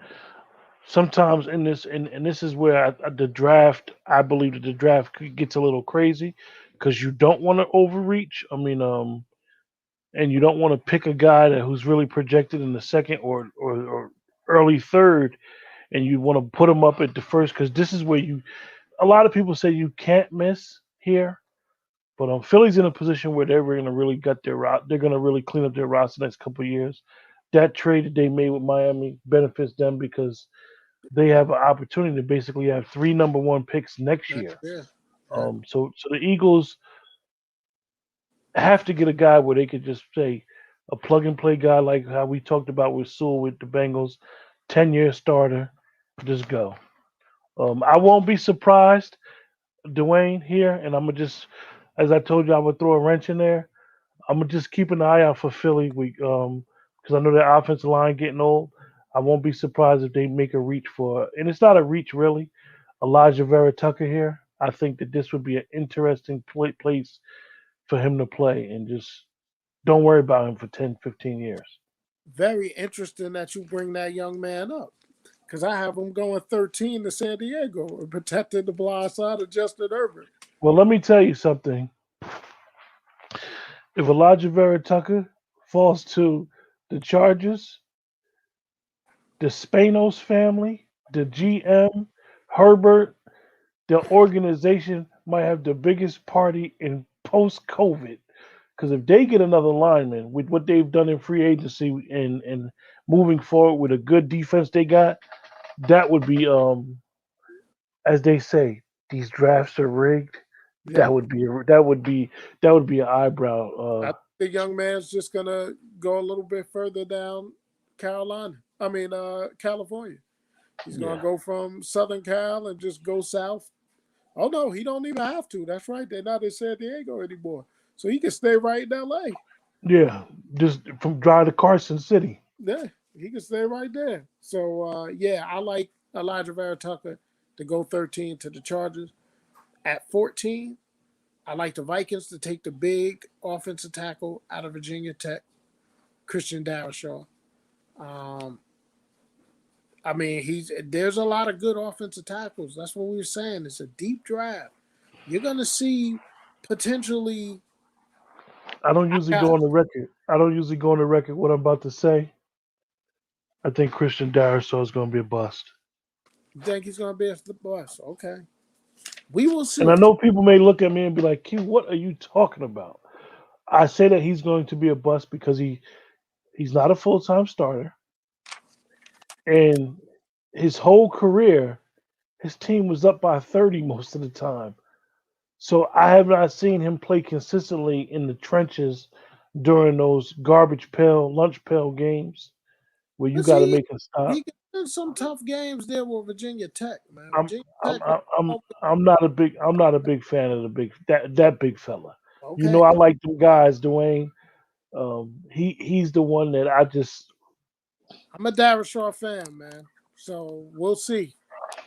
sometimes in this and this is where the draft, I believe that the draft gets a little crazy because you don't want to overreach. I mean, and you don't want to pick a guy who's really projected in the second or early third, and you want to put him up at the first because this is where you. A lot of people say you can't miss here, but Philly's in a position where they're going to really gut they're going to really clean up their roster the next couple of years. That trade that they made with Miami benefits them because they have an opportunity to basically have three number one picks next Next year. year. Yeah. So the Eagles have to get a guy where they could just say a plug and play guy like how we talked about with Sewell with the Bengals, 10-year starter, just go. I won't be surprised, Dwayne here, and I'm gonna just, as I told you, I would throw a wrench in there. I'm gonna just keep an eye out for Philly week, because I know their offensive line getting old. I won't be surprised if they make a reach for, and it's not a reach really, Elijah Vera Tucker here. I think that this would be an interesting place for him to play, and just don't worry about him for 10, 15 years. Very interesting that you bring that young man up because I have him going 13 to San Diego and protecting the blind side of Justin Herbert. Well, let me tell you something. If Elijah Vera Tucker falls to the Chargers, the Spanos family, the GM, Herbert, the organization might have the biggest party in post COVID. Because if they get another lineman with what they've done in free agency and moving forward with a good defense they got, that would be as they say, these drafts are rigged. Yep. That would be an eyebrow. I think the young man's just gonna go a little bit further down Carolina. I mean, California. He's gonna Yeah, go from Southern Cal and just go south. Oh no, he don't even have to. That's right. They're not in San Diego anymore, so he can stay right in L.A. yeah, just from drive to Carson City. Yeah, he can stay right there. So yeah, I like Elijah Vera Tucker to go 13 to the Chargers. At 14, I like the Vikings to take the big offensive tackle out of Virginia Tech, Christian Darrisaw. Um, I mean, there's a lot of good offensive tackles. That's what we were saying. It's a deep draft. You're gonna see potentially. I don't I usually go got. on the record. I don't usually go on the record what I'm about to say. I think Christian Darrisaw is going to be a bust. You think he's gonna be a the bus? Okay, we will And I see. know people may look at me and be like, "Q, what are you talking about?" I say that he's going to be a bust because he's not a full time starter, and his whole career, his team was up by 30 most of the time. So I have not seen him play consistently in the trenches during those garbage pail, lunch pail games where you But got to see, make a stop. he got in some tough games there with Virginia Tech, man. I'm Virginia I'm Tech. I'm I'm I'm not a big fan of the that big fella. You know Okay, I like them guys, Dwayne. He's the one that I just I'm a Darrisaw fan, man. So we'll see.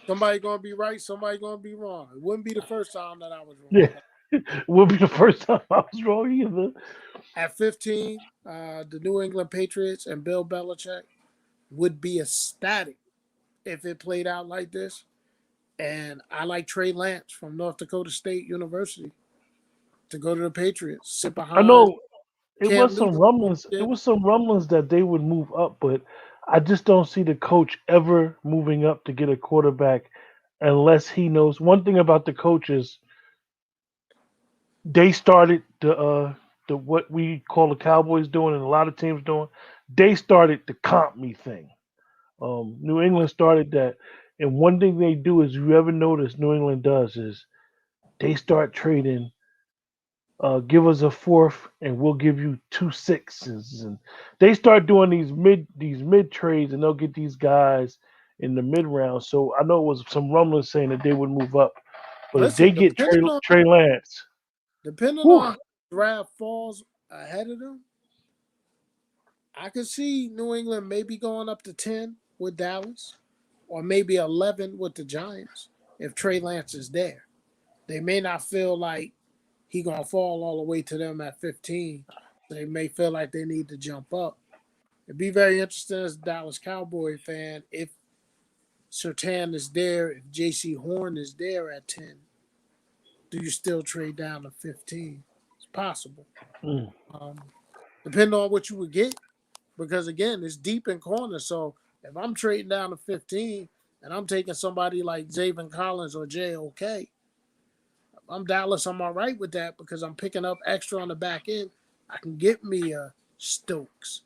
Somebody gonna be right, somebody gonna be wrong. It wouldn't be the first time that I was yeah wrong. will be the first time I was wrong either. At 15, the New England Patriots and Bill Belichick would be ecstatic if it played out like this. And I like Trey Lance from North Dakota State University to go to the Patriots, sit I behind know it Cam was some Newton. rumblings. It was some rumblings that they would move up, but I just don't see the coach ever moving up to get a quarterback unless he knows one thing about the coaches. They started the what we call the Cowboys doing and a lot of teams doing. They started the comp me thing. New England started that, and one thing they do is you ever notice New England does is they start trading. Give us a fourth, and we'll give you two sixes. And they start doing these mid trades, and they'll get these guys in the mid round. So I know it was some rumblings saying that they would move up, but if they Listen, get Trey Lance, depending whew, on how the draft falls ahead of them, I could see New England maybe going up to 10 with Dallas or maybe 11 with the Giants if Trey Lance is there. They may not feel like he going to fall all the way to them at 15. They may feel like they need to jump up. It'd be very interesting as a Dallas Cowboy fan if Sertan is there, if J.C. Horn is there at 10. Do you still trade down to 15? It's possible. mm, Um, Depending on what you would get, because again, it's deep in corners. So if I'm trading down to 15 and I'm taking somebody like Zaven Collins or JOK, I'm Dallas, I'm all right with that because I'm picking up extra on the back end. I can get me a Stokes.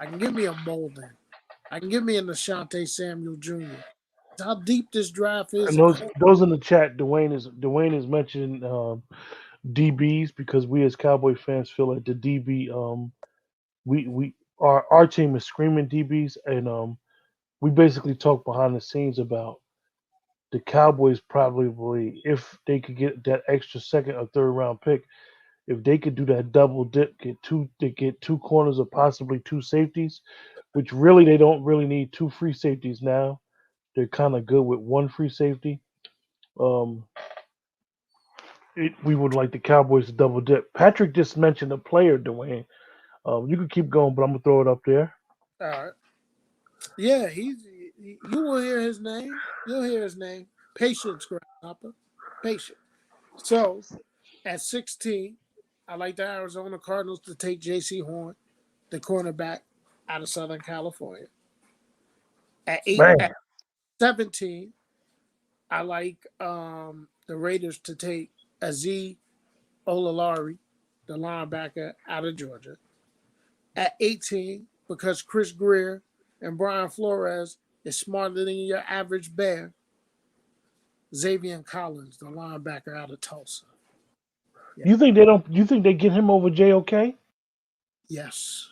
I can get me a Molden. I can get me a Nashante Samuel Jr. That's how deep this draft is and in those in the chat, Dwayne is mentioning DBs because we as Cowboy fans feel like the DB we our team is screaming DBs, and we basically talk behind the scenes about the Cowboys probably if they could get that extra second or third round pick, if they could do that double dip, get two corners or possibly two safeties, which really they don't really need two free safeties now. They're kind of good with one free safety. Um, we would like the Cowboys to double dip. Patrick just mentioned a player, Dwayne. You can keep going, but I'm gonna throw it up there. All right. Yeah, you will hear his name. You'll hear his name. Patience, Grasshopper. Patience. So at 16, I like the Arizona Cardinals to take J.C. Horn, the cornerback out of Southern California. At Man, 17, I like the Raiders to take Azeez Olalari, the linebacker out of Georgia. At 18, because Chris Greer and Brian Flores is smarter than your average bear, Xavier Collins, the linebacker out of Tulsa. Yeah. you think they don't? You think they get him over JOK? Yes.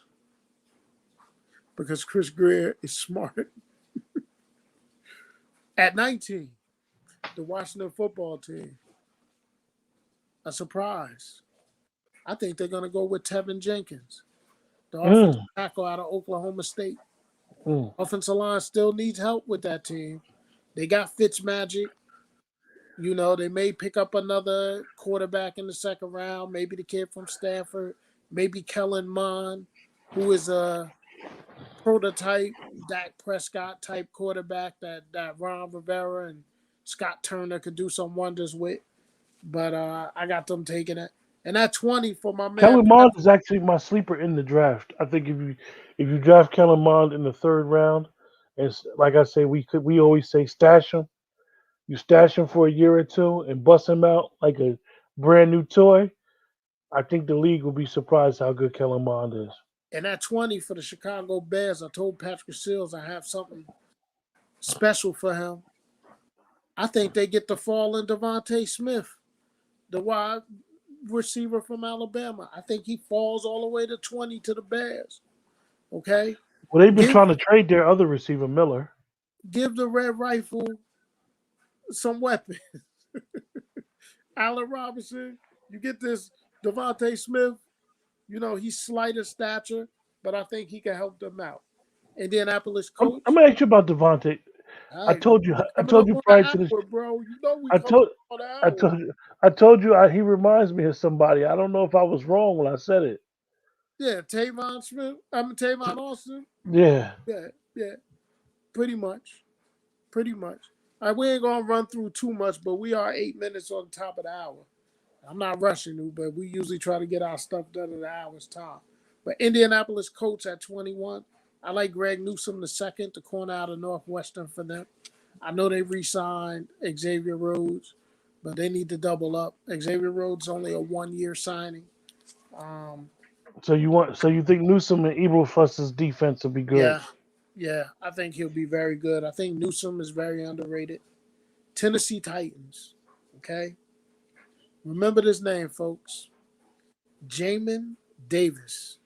Because Chris Greer is smart. At 19, the Washington football team. A surprise. I think they're going to go with Tevin Jenkins, the offensive Mm, tackle out of Oklahoma State. mm. Offensive line still needs help with that team. They got Fitzmagic. You know, they may pick up another quarterback in the second round, maybe the kid from Stanford, maybe Kellen Mond, who is a prototype Dak Prescott type quarterback that Ron Rivera and Scott Turner could do some wonders with. But I got them taking it. And at 20 for my man Kellen Mond is actually my sleeper in the draft. I think if you draft Kellen Mond in the third round, it's like I say, we always say stash him. You stash him for a year or two and bust him out like a brand new toy. I think the league will be surprised how good Kellen Mond is. and at 20 for the Chicago Bears, I told Patrick Seals I have something special for him. I think they get the fall in Devontae Smith, the wide receiver from Alabama. I think he falls all the way to 20 to the Bears. Okay? Well, they've been Give trying to trade their other receiver, Miller. give the Red Rifle some weapons. Allen Robinson, you get this Devontae Smith, you know, he's slight of stature, but I think he can help them out. Indianapolis I'm coach. gonna ask you about Devontae. All right, we I coming told up you on prior the to this. hour, bro. You know we I coming told up on the I hour. told you he reminds me of somebody. I don't know if I was wrong when I said it. Yeah, Tavon Smith. Tavon Austin. Yeah. Yeah, yeah. Pretty much. Pretty much. All right, we ain't gonna run through too much, but we are 8 minutes on top of the hour. I'm not rushing you, but we usually try to get our stuff done in an hour's time. But Indianapolis Colts at 21. I like Greg Newsome the second, the corner out of Northwestern for them. I know they re-signed Xavier Rhodes, but they need to double up. Xavier Rhodes only a 1 year signing. Um, So you think Newsom and Eberflus's defense will be good? yeah, yeah, I think he'll be very good. I think Newsome is very underrated. Tennessee Titans. Okay, remember this name, folks. Jamin Davis,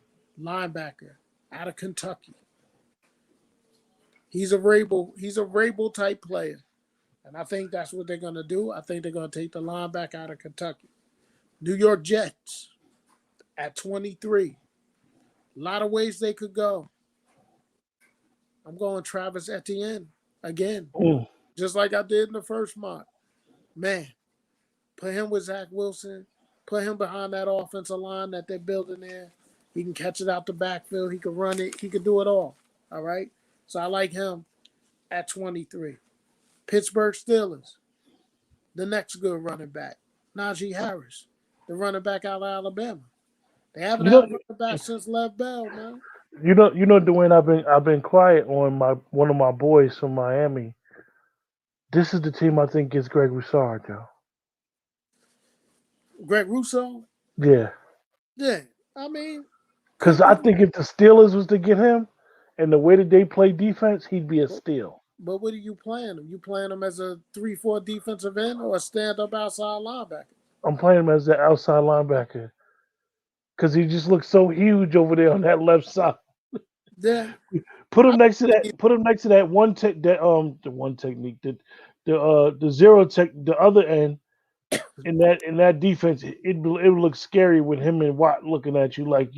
linebacker out of Kentucky. He's a Rabel type player. And I think that's what they're gonna do. I think they're gonna take the linebacker out of Kentucky. New York Jets at 23. A lot of ways they could go. I'm going Travis Etienne again, Mm. just like I did in the first mock. Man, put him with Zach Wilson. Put him behind that offensive line that they're building there. He can catch it out the backfield. He can run it. He can do it all. All right. So I like him at 23. Pittsburgh Steelers, the next good running back. Najee Harris, the running back out of Alabama. They haven't You had know, a running back since Lev Bell, man. Dwayne. I've been quiet on my one of my boys from Miami. This is the team I think gets Greg Roussard, Joe. Greg Rousseau, Yeah, yeah. I mean, because could I be. think if the Steelers was to get him, and the way that they play defense, he'd be a steal. But what are you playing him? You playing him as a 3-4 defensive end or a stand-up outside linebacker? I'm playing him as the outside linebacker because he just looks so huge over there on that left side. Yeah. Put I him next to think that. Put him next to that one tech. The one technique. The zero tech. The other end in that defense. It would look scary with him and Watt looking at you like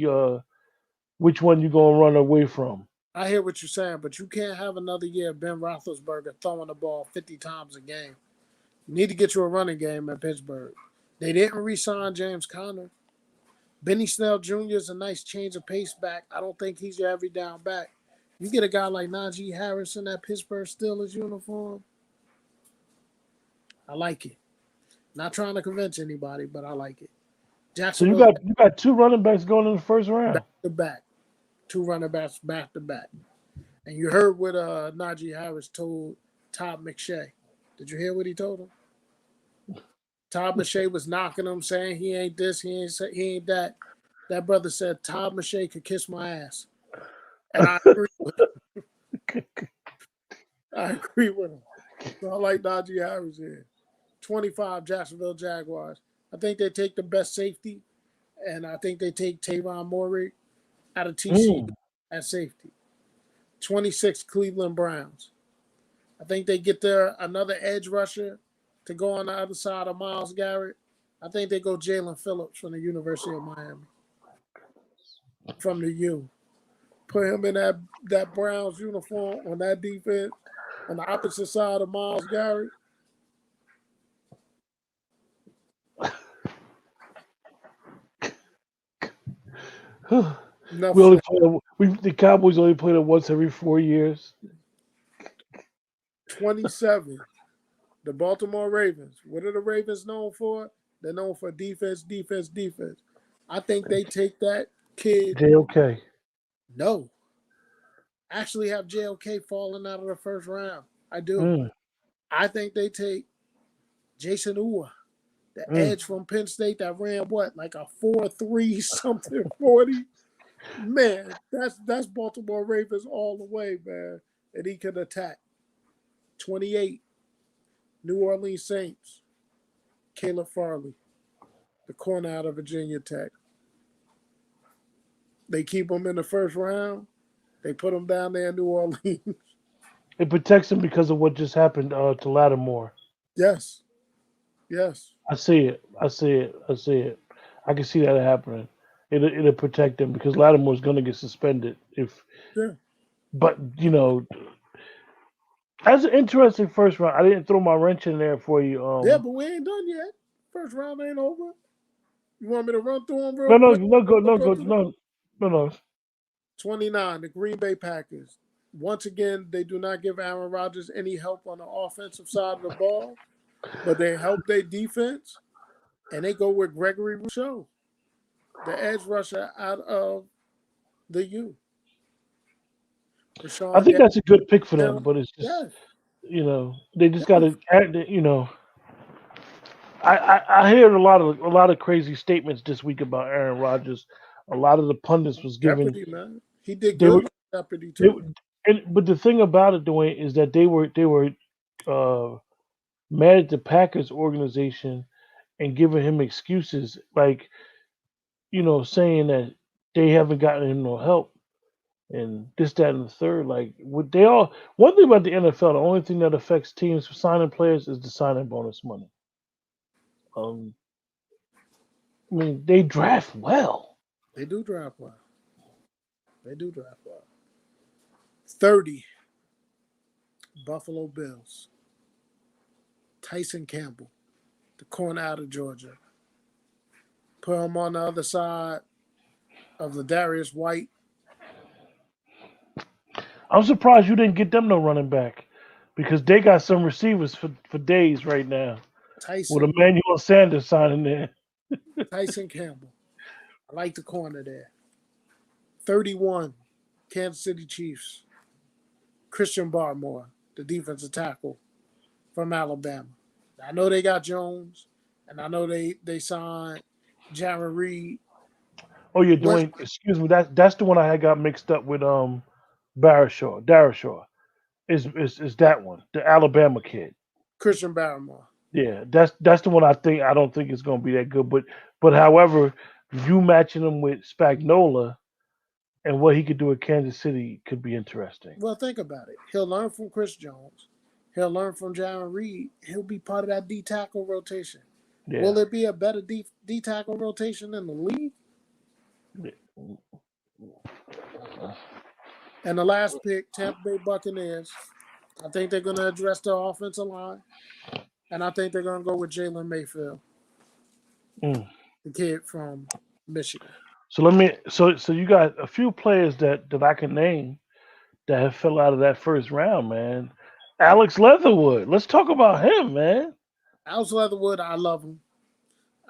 which one you gonna run away from? I hear what you're saying, but you can't have another year of Ben Roethlisberger throwing the ball 50 times a game. You need to get you a running game at Pittsburgh. They didn't re-sign James Conner. Benny Snell Jr. is a nice change of pace back. I don't think he's your every down back. You get a guy like Najee Harris in that Pittsburgh Steelers uniform, I like it. Not trying to convince anybody, but I like it. So you Jacksonville got two running backs going in the first round. back to back. Two running backs back to back. And you heard what Najee Harris told Todd McShay. Did you hear what he told him? Todd McShay was knocking him, saying he ain't this, he ain't that. That brother said Todd McShay could kiss my ass. And I agree with him. I agree with him. So I like Najee Harris here. 25 Jacksonville Jaguars. I think they take the best safety, and I think they take Tavon Moore out of TC at safety. 26 Cleveland Browns. I think they get there another edge rusher to go on the other side of Myles Garrett. I think they go Jalen Phillips from the University of Miami. From the U. Put him in that Browns uniform on that defense on the opposite side of Myles Garrett. The Cowboys only play it once every 4 years. 27. The Baltimore Ravens. What are the Ravens known for? They're known for defense, defense, defense. I think they take that kid. JOK. No. Actually have JOK falling out of the first round. I do. I think they take Jason Ua, the edge from Penn State that ran like a 4.3 something 40. Man, that's Baltimore Ravens all the way, man. And he can attack. 28, New Orleans Saints, Caleb Farley, the corner out of Virginia Tech. They keep him in the first round. They put him down there in New Orleans. It protects him because of what just happened to Lattimore. Yes. Yes. I see it. I can see that happening. It'll protect him because Lattimore's going to get suspended But that's an interesting first round. I didn't throw my wrench in there for you. Yeah, but we ain't done yet. First round ain't over. You want me to run through them real quick? No. 29, the Green Bay Packers. Once again, they do not give Aaron Rodgers any help on the offensive side of the ball, but they help their defense, and they go with Gregory Rousseau, the edge rusher out of the U. I think that's a good pick for them, but it's just, they just got to, I heard a lot of crazy statements this week about Aaron Rodgers. A lot of the pundits was giving. Deputy, man. He did good deputy too. But the thing about it, Dwayne, is that they were mad at the Packers organization and giving him excuses, like saying that they haven't gotten him no help and this, that, and the third. Like one thing about the NFL, the only thing that affects teams for signing players is the signing bonus money. They draft well. They do draft well. 30, Buffalo Bills. Tyson Campbell, the corner out of Georgia. Put him on the other side of Ladarius White. I'm surprised you didn't get them no running back because they got some receivers for days right now. Tyson. With Emmanuel Sanders signing there. Tyson Campbell. I like the corner there. 31, Kansas City Chiefs. Christian Barmore, the defensive tackle from Alabama. I know they got Jones, and I know they signed Jaron Reed. Oh, you're doing. Excuse me. That's the one I had got mixed up with Darashaw. Is that one, the Alabama kid? Christian Barmore. Yeah, that's the one I don't think it's going to be that good. But however, you matching him with Spagnuolo and what he could do at Kansas City could be interesting. Well, think about it. He'll learn from Chris Jones. He'll learn from Jaron Reed. He'll be part of that D-tackle rotation. Yeah. Will it be a better D-tackle rotation in the league? And the last pick, Tampa Bay Buccaneers. I think they're going to address their offensive line, and I think they're going to go with Jalen Mayfield, Mm. the kid from Michigan. So let me. So you got a few players that I can name that have fell out of that first round, man. Alex Leatherwood. Let's talk about him, man. Alex Leatherwood, I love him.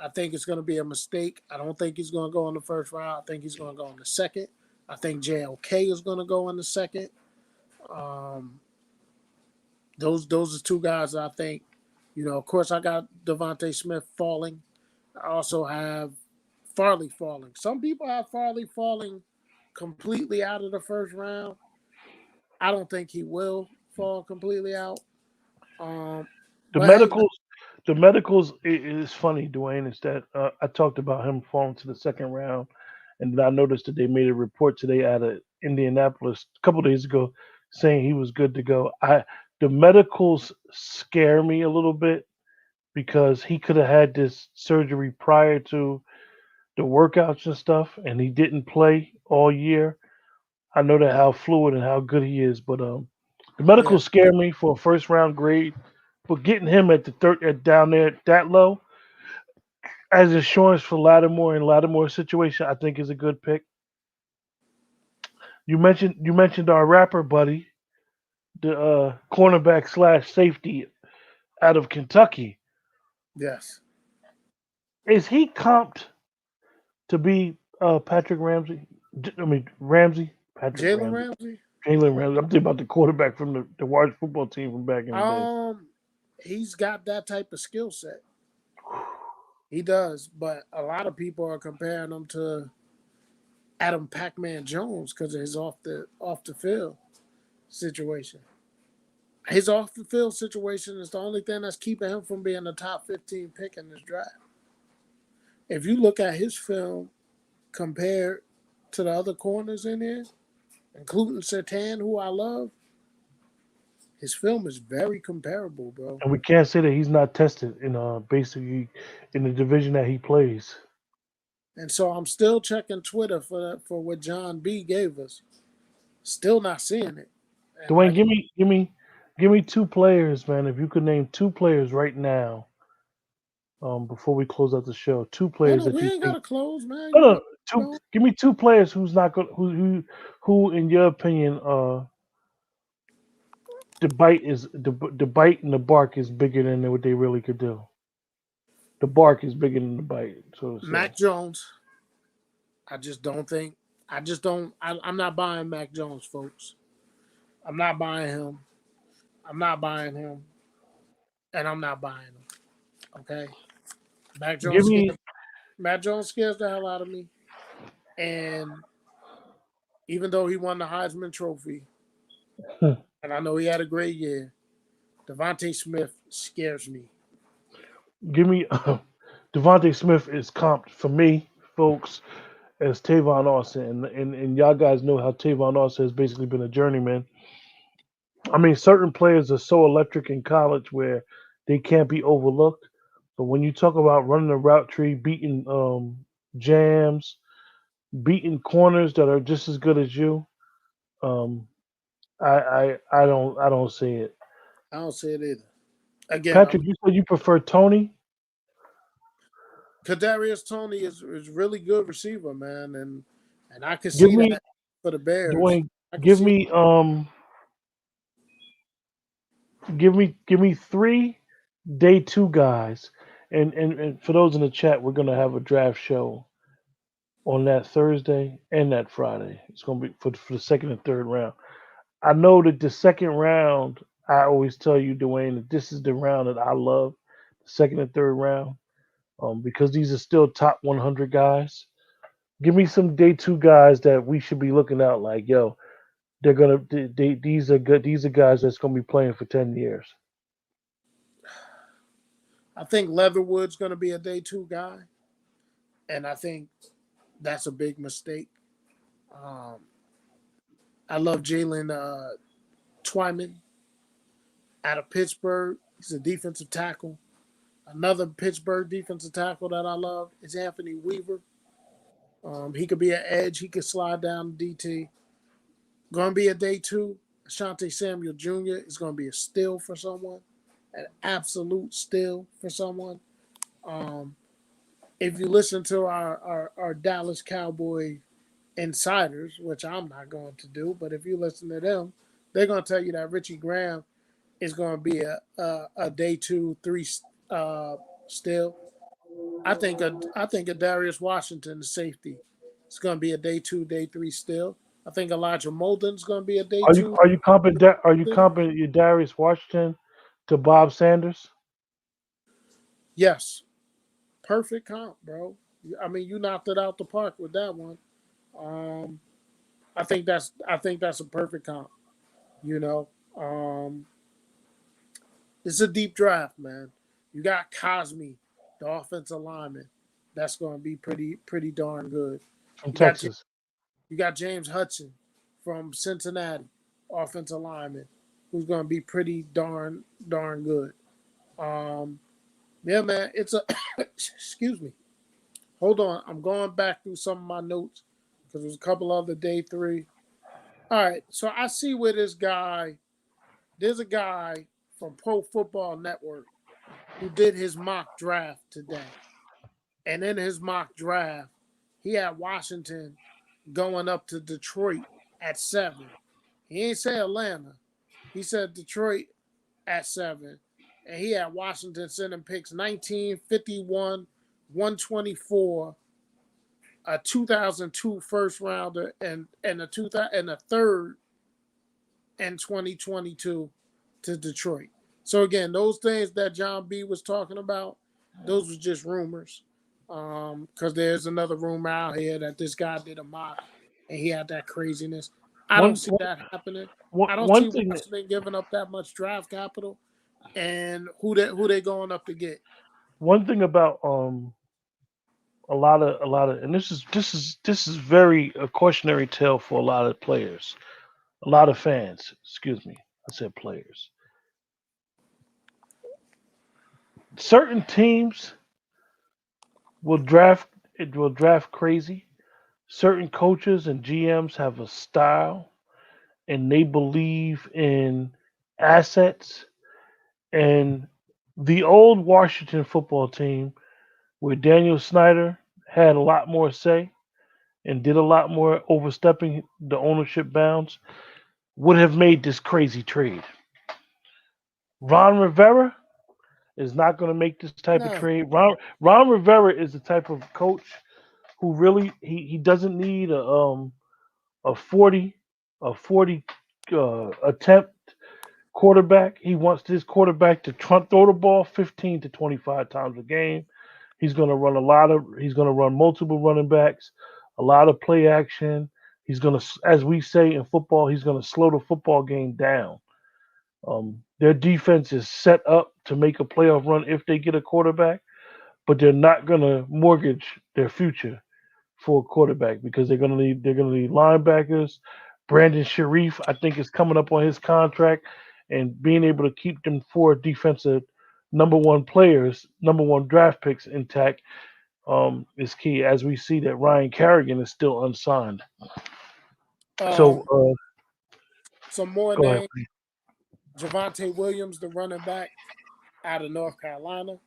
I think it's going to be a mistake. I don't think he's going to go in the first round. I think he's going to go in the second. I think JLK is going to go in the second. Um, those are two guys that I think. Of course, I got Devontae Smith falling. I also have Farley falling. Some people have Farley falling completely out of the first round. I don't think he will fall completely out. Um, The but hey, medicals, the medicals is funny, Dwayne. Is that I talked about him falling to the second round, and then I noticed that they made a report today out of Indianapolis a couple days ago saying he was good to go. The medicals scare me a little bit because he could have had this surgery prior to the workouts and stuff, and he didn't play all year. I know that how fluid and how good he is, but the yeah, medicals scare me for a first round grade. But getting him at the third at down there that low as insurance for Lattimore and Lattimore's situation, I think is a good pick. You mentioned our rapper buddy, the cornerback slash safety out of Kentucky. yes, Is he comped to be Patrick Ramsey? I mean Ramsey, Patrick Jalen Ramsey, Ramsey. Jalen Ramsey. I'm thinking about the quarterback from the Warriors football team from back in the day. Um, he's got that type of skill set. He does, but a lot of people are comparing him to Adam Pac-Man Jones because of his off the field situation. His off the field situation is the only thing that's keeping him from being the top 15 pick in this draft. If you look at his film compared to the other corners in here, including Sertan, who I love, his film is very comparable, bro. And we can't say that he's not tested in basically in the division that he plays. And so I'm still checking Twitter for what John B gave us. Still not seeing it. And Dwayne, like, give me two players, man. If you could name two players right now, before we close out the show, two no, players no, that we you ain't think. gotta close, man. No, You no, want two. to Give me two players who's not going, who, in your opinion, the bite and the bark is bigger than what they really could do. The bark is bigger than the bite, so to say. Mac Jones. I just don't think. I just don't. I'm not buying Mac Jones, folks. I'm not buying him. I'm not buying him, and I'm not buying him. Okay, Mac Give Jones me scares. Mac Jones scares the hell out of me, and even though he won the Heisman Trophy, and I know he had a great year, Devontae Smith scares me. give me Devontae Smith is comped for me, folks, as Tavon Austin, and y'all guys know how Tavon Austin has basically been a journeyman. I mean, certain players are so electric in college where they can't be overlooked. But when you talk about running a route tree, beating jams, beating corners that are just as good as you, um, I don't see it. I don't see it either. Again, Patrick, you said you prefer Tony. Kadarius Tony is really good receiver, man, and I can Give see me that for the Bears. Dwayne. I can Give see. me give me three day two guys, and for those in the chat, we're gonna have a draft show on that Thursday and that Friday. It's gonna be for the second and third round. I know that the second round, I always tell you, Dwayne, that this is the round that I love, the second and third round, because these are still top 100 guys. Give me some day two guys that we should be looking out like, yo, these are good. These are guys that's gonna be playing for 10 years. I think Leatherwood's going to be a day two guy, and I think that's a big mistake. Um, I love Jalen Twyman out of Pittsburgh. He's a defensive tackle. Another Pittsburgh defensive tackle that I love is Anthony Weaver. He could be an edge. He could slide down DT. Going to be a day two. Ashanti Samuel Jr. is going to be a steal for someone, an absolute steal for someone. Um, if you listen to our Dallas Cowboy insiders, which I'm not going to do, but if you listen to them, they're going to tell you that Richie Graham is going to be a day two, three still. I think a Darius Washington, the safety, is going to be a day two, day three still. I think Elijah Molden's going to be a day two. Are you Still. comparing your Darius Washington to Bob Sanders? Yes, perfect comp, bro. I mean, you knocked it out the park with that one. Um, I think that's a perfect comp. You know, um, it's a deep draft, man. You got Cosme, the offensive lineman. That's going to be pretty darn good. From You got Texas. you got James Hudson from Cincinnati, offensive lineman, who's going to be pretty darn good. Um, yeah, man. It's a excuse me. Hold on, I'm going back through some of my notes because there's a couple other day three. All right, so I see where this guy. There's a guy from Pro Football Network who did his mock draft today. And in his mock draft, he had Washington going up to Detroit at 7. He ain't say Atlanta. He said Detroit at 7. And he had Washington sending picks 19, 51, 124, a 2002 first rounder, and a 2000 and a third in 2022 to Detroit. So again, those things that John B was talking about, those were just rumors. Because there's another rumor out here that this guy did a mock and he had that craziness. I don't One see that happening. I don't one see thing Washington giving up that much draft capital. And who they going up to get? one thing about a lot of and this is very a cautionary tale for a lot of players, a lot of fans. Excuse me, I said players. Certain teams will draft it will draft crazy. Certain coaches and GMs have a style and they believe in assets. And the old Washington football team, where Daniel Snyder had a lot more say and did a lot more overstepping the ownership bounds, would have made this crazy trade. Ron Rivera is not going to make this type of No, trade. Ron Rivera is the type of coach who really he doesn't need a 40 attempt quarterback. He wants his quarterback to throw the ball 15 to 25 times a game. He's going to run multiple running backs, a lot of play action. He's going to, as we say in football, he's going to slow the football game down. Their defense is set up to make a playoff run if they get a quarterback, but they're not going to mortgage their future for a quarterback because they're going to need linebackers. Brandon Sharif, I think, is coming up on his contract, and being able to keep them four defensive number one players, number one draft picks intact is key. As we see that Ryan Kerrigan is still unsigned. So um, some more go ahead. names. Javante Williams, the running back out of North Carolina.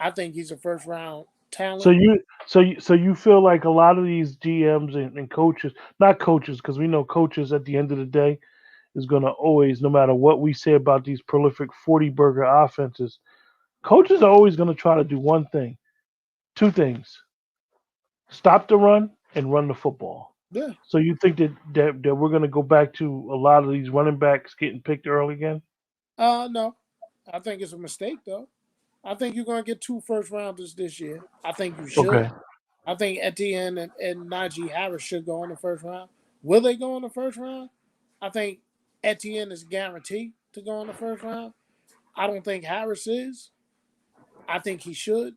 I think he's a first round So talent. you feel like a lot of these GMs and coaches, not coaches, because we know coaches at the end of the day is going to always, no matter what we say about these prolific 40 burger offenses, coaches are always going to try to do one thing, two things: stop the run and run the football. Yeah. So you think that we're going to go back to a lot of these running backs getting picked early again? No. I think it's a mistake though. I think you're gonna get two first rounders this year. I think you should. Okay. I think Etienne and Najee Harris should go in the first round. Will they go in the first round? I think Etienne is guaranteed to go in the first round. I don't think Harris is. I think he should.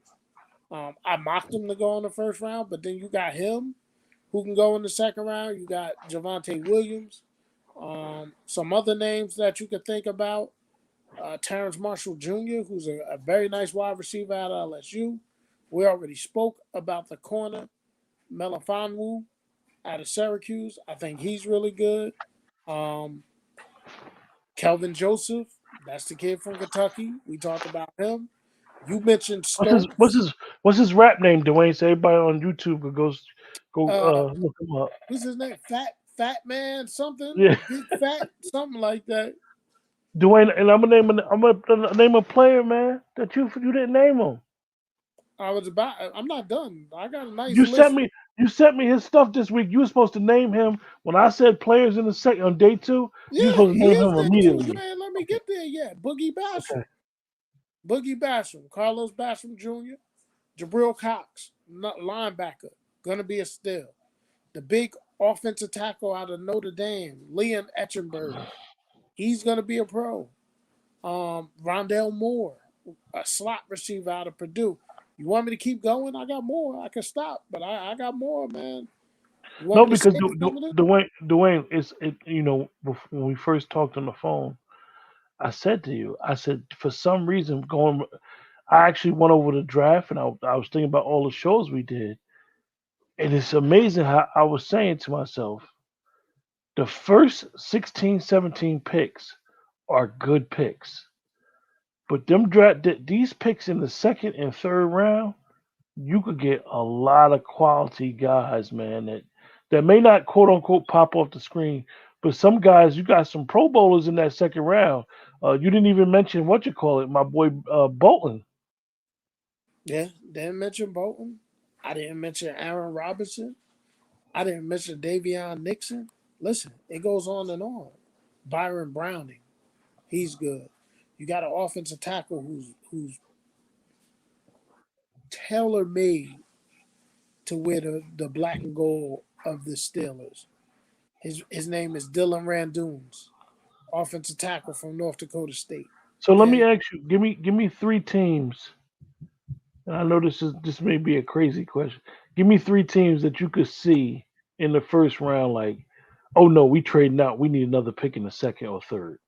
I mocked him to go in the first round, but then you got him who can go in the second round. You got Javante Williams. Some other names that you could think about. Terrence Marshall Jr., who's a very nice wide receiver out of LSU. We already spoke about the corner, Melifonwu out of Syracuse. I think he's really good. Um, Kelvin Joseph, that's the kid from Kentucky. We talked about him. You mentioned What's his what's Stokes. his what's his rap name, Dwayne? So everybody on YouTube could go Uh, look him up. what's his name? Fat Man something. Yeah, Big Fat something like that. Dwayne, and I'm gonna name a player, man, that you didn't name him. I was about. I'm not done. I got a nice You sent list. me you sent me his stuff this week. You were supposed to name him when I said players in the second on day two. You were Yeah, supposed to he name is him there too. You immediately. ain't let me Okay, get there yet. Boogie okay. Basham, Boogie Basham, Carlos Basham Jr., Jabril Cox, linebacker, gonna be a steal. The big offensive tackle out of Notre Dame, Liam Etchenberg, he's gonna be a pro. Rondell Moore, a slot receiver out of Purdue. You want me to keep going? I got more. I can stop, but I got more, man. You want No, me to because say some of this? Dwayne, when we first talked on the phone, I said to you, I said for some reason I actually went over the draft and I was thinking about all the shows we did, and it's amazing how I was saying to myself, the first 16, 17 picks are good picks, but these picks in the second and third round, you could get a lot of quality guys, man, that may not quote unquote pop off the screen, but some guys, you got some Pro Bowlers in that second round. You didn't even mention what you call it, my boy Bolton. Yeah, didn't mention Bolton. I didn't mention Aaron Robinson. I didn't mention Davion Nixon. Listen, it goes on and on. Byron Browning, he's good. You got an offensive tackle who's tailor made to wear the black and gold of the Steelers. His name is Dylan Randunes, offensive tackle from North Dakota State. So let me Okay, ask you, give me three teams. And I know this may be a crazy question. Give me three teams that you could see in the first round, like, oh no, we trading out. We need another pick in the second or third.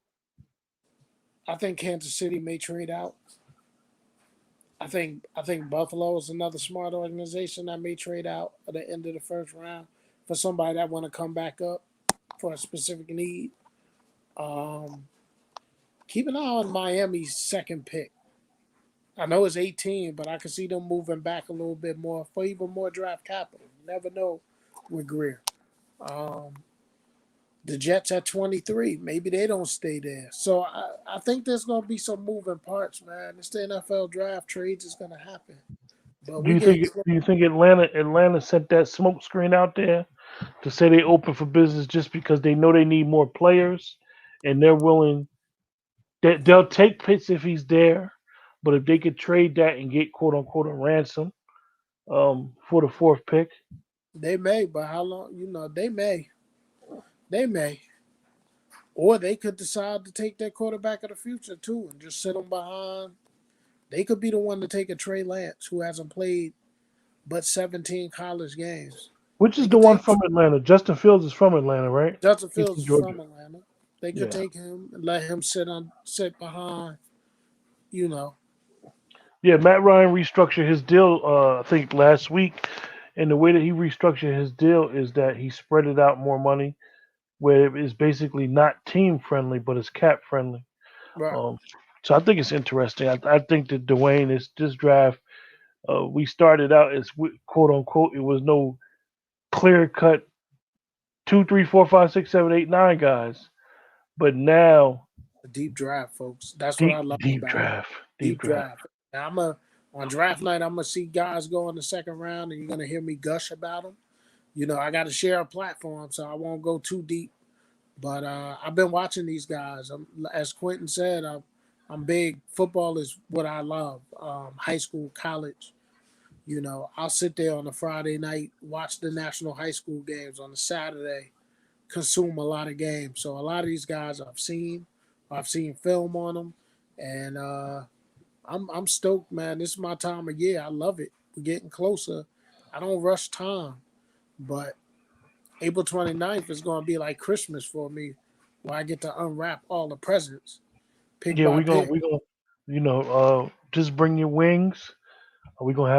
I think Kansas City may trade out. I think Buffalo is another smart organization that may trade out at the end of the first round for somebody that want to come back up for a specific need. Um, keep an eye on Miami's second pick. I know it's 18, but I can see them moving back a little bit more for even more draft capital. You never know with Greer. Um, the Jets at 23, maybe they don't stay there. So I think there's going to be some moving parts, man. It's the NFL draft. Trades is going to happen. But Do we you getting think close. do you think Atlanta sent that smoke screen out there to say they open for business just because they know they need more players and they're willing they'll take Pitts if he's there, but if they could trade that and get quote unquote a ransom for the fourth pick. They may, but how long? They may. They may. Or they could decide to take their quarterback of the future, too, and just sit them behind. They could be the one to take a Trey Lance, who hasn't played but 17 college games. Which They is the could one take from Atlanta? Justin Fields is from Atlanta, right? Justin He's Fields from is Georgia. from Atlanta. They could Yeah. take him and let him sit behind, you know. Yeah, Matt Ryan restructured his deal I think last week. And the way that he restructured his deal is that he spread it out more money where it's basically not team friendly, but it's cap friendly. Right. Um, so I think it's interesting. I think that Dwayne is this draft. We started out as quote unquote. It was no clear cut two, three, four, five, six, seven, eight, nine guys, but now A deep draft, folks. That's what I deep love deep about it. draft, deep Deep draft. draft. Now, on draft night, I'm gonna see guys go in the second round, and you're gonna hear me gush about them. I got to share a platform, so I won't go too deep. But I've been watching these guys. As Quentin said, I'm big. Football is what I love. High school, college. I'll sit there on a Friday night, watch the national high school games on a Saturday, consume a lot of games. So a lot of these guys I've seen film on them, and I'm stoked, man. This is my time of year. I love it. We're getting closer. I don't rush time, but April 29th is going to be like Christmas for me, where I get to unwrap all the presents, pick Yeah, by we pick. gonna just bring your wings. We gonna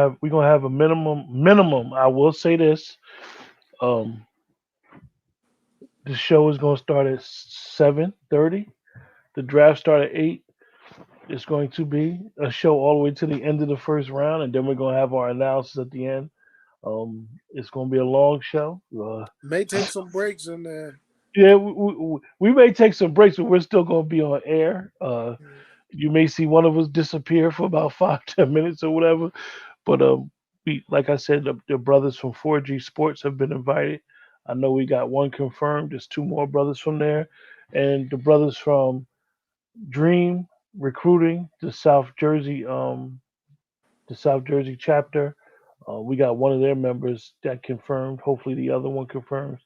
have a minimum. I will say this. Um, The show is going to start at 7:30. The draft start at 8. It's going to be a show all the way to the end of the first round, and then we're going to have our analysis at the end. It's going to be a long show. May take some breaks in there. Yeah, we may take some breaks, but we're still going to be on air. You may see one of us disappear for about 5-10 minutes or whatever. But we, like I said, the brothers from 4G Sports have been invited. I know we got one confirmed. There's two more brothers from there, and the brothers from Dream Recruiting, the South Jersey chapter. We got one of their members that confirmed. Hopefully, the other one confirms.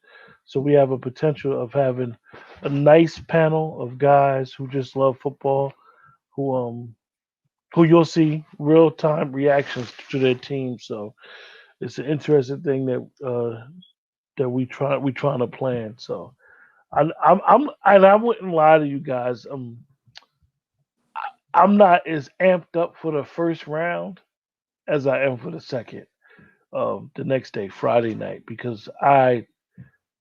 So we have a potential of having a nice panel of guys who just love football, who um who you'll see real time reactions to their team. So it's an interesting thing that we trying to plan. So I'm and I wouldn't lie to you guys. I'm not as amped up for the first round as I am for the second. The next day, Friday night, because I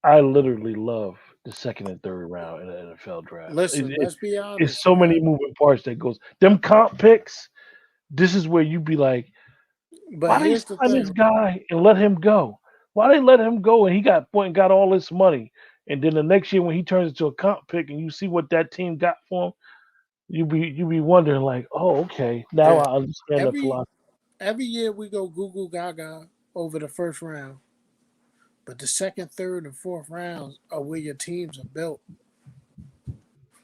literally love the second and third round in the NFL draft. Listen, let's be It's honest, so many man. moving parts that goes. Them comp picks. This is where you be like, But why they here's the sign this thing. guy and let him go? Why they let him go and he got went and got all this money, and then the next year when he turns into a comp pick and you see what that team got for him, you be wondering like, oh, okay, now Yeah. I understand the Every philosophy. every year we go goo goo gaga over the first round. But the second, third, and fourth rounds are where your teams are built.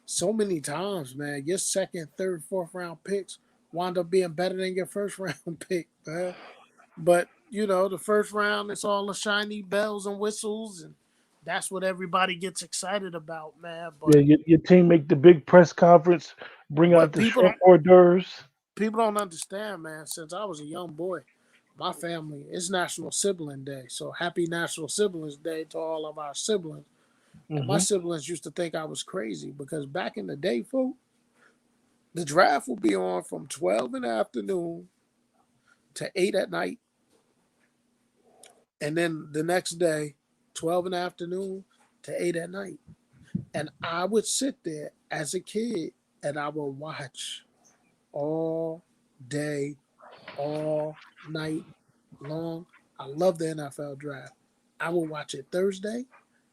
So many times, man, your second, third, fourth round picks wind up being better than your first round pick, man. But the first round, it's all the shiny bells and whistles, and that's what everybody gets excited about, man. Yeah, But your team make the big press conference, bring out but the people shrimp don't hors d'oeuvres. people don't understand, man. Since I was a young boy, my family it's National Sibling Day, so happy National Siblings Day to all of our siblings. And my Hmm. siblings used to think I was crazy because back in the day, folks, the draft would be on from 12 in the afternoon to 8 at night. And then the next day, 12 in the afternoon to 8 at night. And I would sit there as a kid and I would watch all day, all night long. I love the NFL draft. I will watch it Thursday.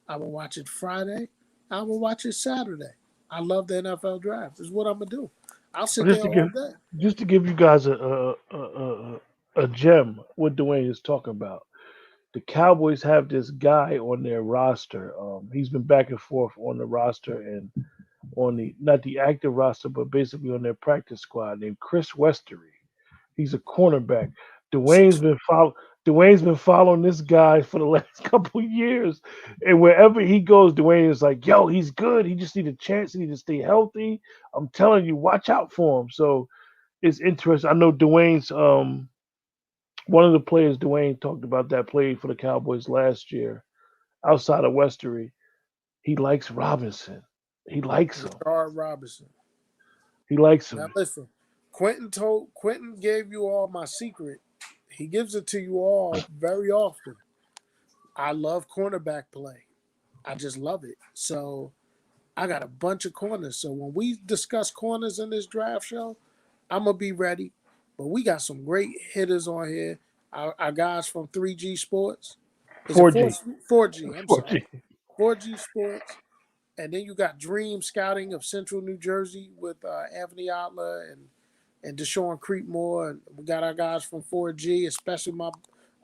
I will watch it Friday. I will watch it Saturday. I love the NFL draft. Is what I'm gonna do. I'll sit Just there to give all day. just to give you guys a gem what Dwayne is talking about. The Cowboys have this guy on their roster. He's been back and forth on the roster and on the not the active roster, but basically on their practice squad named Chris Westery. He's a cornerback. Dwayne's been follow Dwayne's been following this guy for the last couple of years, and wherever he goes, Dwayne is like, "Yo, he's good. He just need a chance. He need to stay healthy. I'm telling you, watch out for him." So it's interesting. I know Dwayne's one of the players Dwayne talked about that played for the Cowboys last year outside of Westery. He likes Robinson. He likes him. Rashard Robinson. He likes Now him. listen, Quentin gave you all my secret. He gives it to you all very often. I love cornerback play. I just love it. So I got a bunch of corners. So when we discuss corners in this draft show, I'm gonna be ready. But we got some great hitters on here. Our guys from 3G Sports. Is it 4 4G. 4G? I'm sorry. 4G. 4G Sports. And then you got Dream Scouting of Central New Jersey with Anthony Otler and Deshaun Creekmore. And we got our guys from 4G, especially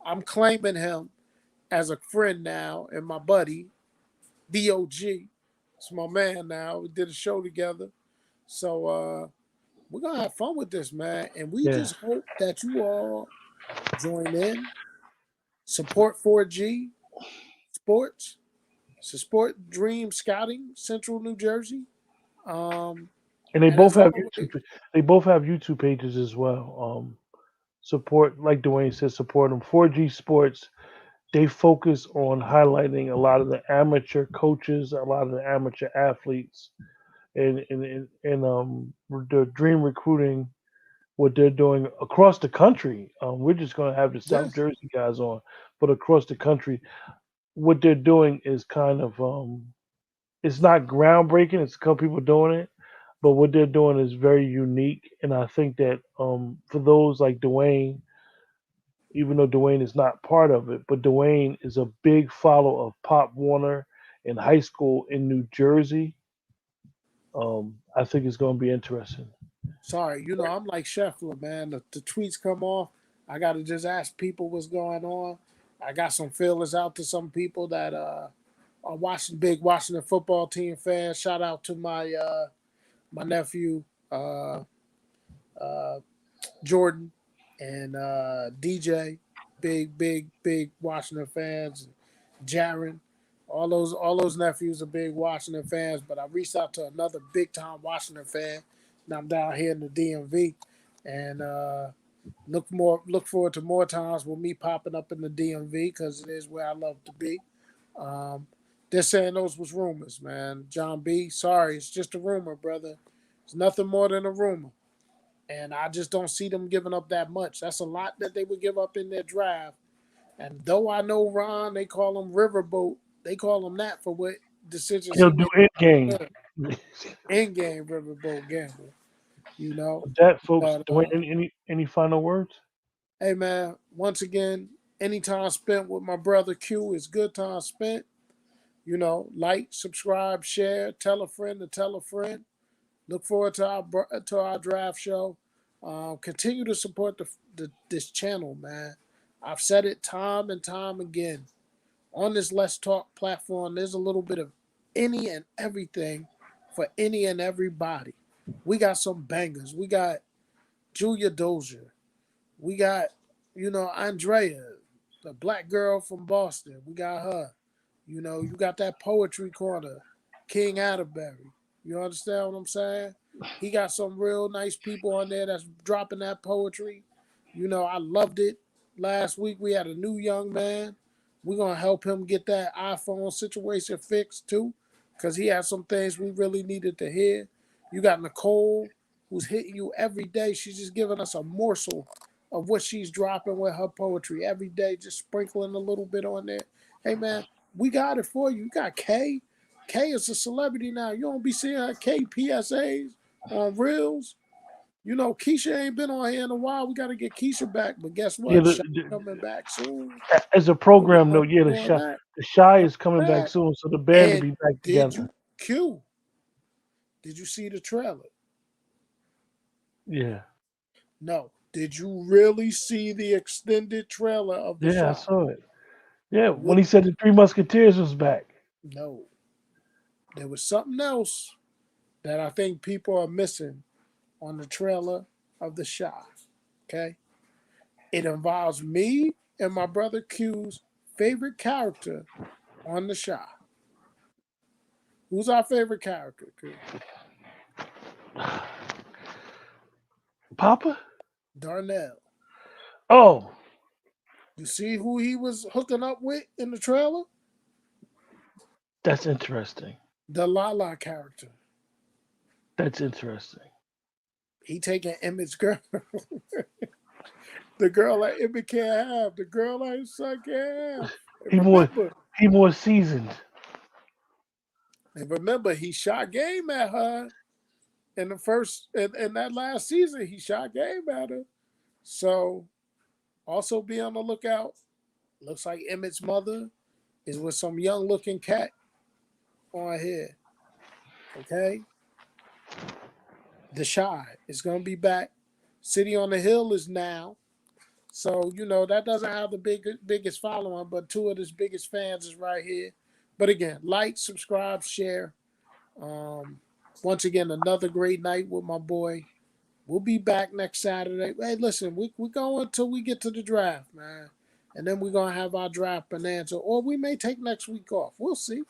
I'm claiming him as a friend now and my buddy, DOG. It's my man now. We did a show together. So we're gonna have fun with this, man. And we Yeah. just hope that you all join in, support 4G Sports, support Dream Scouting, Central New Jersey. Um, And they and as both have always, they both have YouTube pages as well. Support like Dwayne said, support them. 4G Sports, they focus on highlighting a lot of the amateur coaches, a lot of the amateur athletes, and the dream recruiting what they're doing across the country. We're just going to have the yeah, South Jersey guys on, but across the country, what they're doing is kind of It's not groundbreaking. It's a couple people doing it, but what they're doing is very unique. And I think that for those like Dwayne, even though Dwayne is not part of it, but Dwayne is a big follower of Pop Warner in high school in New Jersey. I think it's going to be interesting. Sorry, I'm like Scheffler, man. The tweets come off. I gotta just ask people what's going on. I got some feelers out to some people that are watching big Washington football team fans. Shout out to my nephew uh, Jordan and DJ, big Washington fans. Jaron, all those nephews are big Washington fans. But I reached out to another big time Washington fan. Now I'm down here in the DMV, and look forward to more times with me popping up in the DMV because it is where I love to be. Um, they're saying those was rumors, man. John B, sorry, it's just a rumor, brother. It's nothing more than a rumor. And I just don't see them giving up that much. That's a lot that they would give up in their draft. And though I know Ron, they call him Riverboat. They call him that for what decisions He'll he do made. it game. In game Riverboat gamble, you know. With that, folks, But Dwayne, any final words? hey man, once again, any time spent with my brother Q is good time spent. Like, subscribe, share, tell a friend to tell a friend. Look forward to our draft show. Continue to support this channel, man. I've said it time and time again. On this Let's Talk platform, there's a little bit of any and everything for any and everybody. We got some bangers. We got Julia Dozier. We got, Andrea, the black girl from Boston. We got her. You got that poetry corner, King Atterbury. You understand what I'm saying? He got some real nice people on there that's dropping that poetry. I loved it. Last week we had a new young man. We're going to help him get that iPhone situation fixed too, because he had some things we really needed to hear. You got Nicole, who's hitting you every day. She's just giving us a morsel of what she's dropping with her poetry every day, just sprinkling a little bit on there. Hey, man, we got it for you. You got Kay. Kay is a celebrity now. You don't be seeing her K PSAs on Reels. Keisha ain't been on here in a while. We got to get Keisha back. But guess Yeah, what? Shy coming back soon. as a So we're program going note, to yeah, be doing that. the Shy Coming is coming back back. soon, so the band will And be back did together. you, Q, did you see the trailer? Yeah, No. Did you really see the extended trailer of the yeah, I Shy? saw it. Yeah, when What? he said the Three Musketeers was back. No. There was something else that I think people are missing on the trailer of the Shy. Okay? It involves me and my brother Q's favorite character on the Shy. Who's our favorite character, Q? Papa? Darnell. Oh, You see who he was hooking up with in the trailer? that's interesting. The Lala character. That's interesting. He taking Emmett's girl. The girl that Emmett can't have. The girl that his son can't have. He more he more seasoned. And remember, he shot game at her in in that last season. He shot game at her. So also be on the lookout. Looks like Emmett's mother is with some young looking cat on here. Okay? The Shy is gonna be back. City on the Hill is now. So, that doesn't have the biggest following, but two of his biggest fans is right here. But again, like, subscribe, share. Once again, another great night with my boy. We'll be back next Saturday. Hey, listen, we're going until we get to the draft, man. And then we're going to have our draft bonanza. Or we may take next week off. We'll see.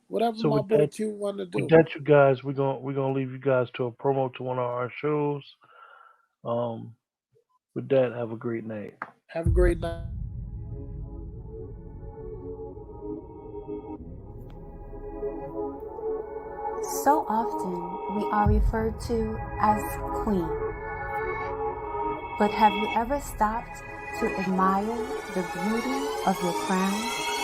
Whatever So my with boy that, Q want to with do. that, you guys, we're gonna leave you guys to a promo to one of our shows. Um, with that, have a great night. Have a great night. So often we are referred to as queen. But have you ever stopped to admire the beauty of your crown?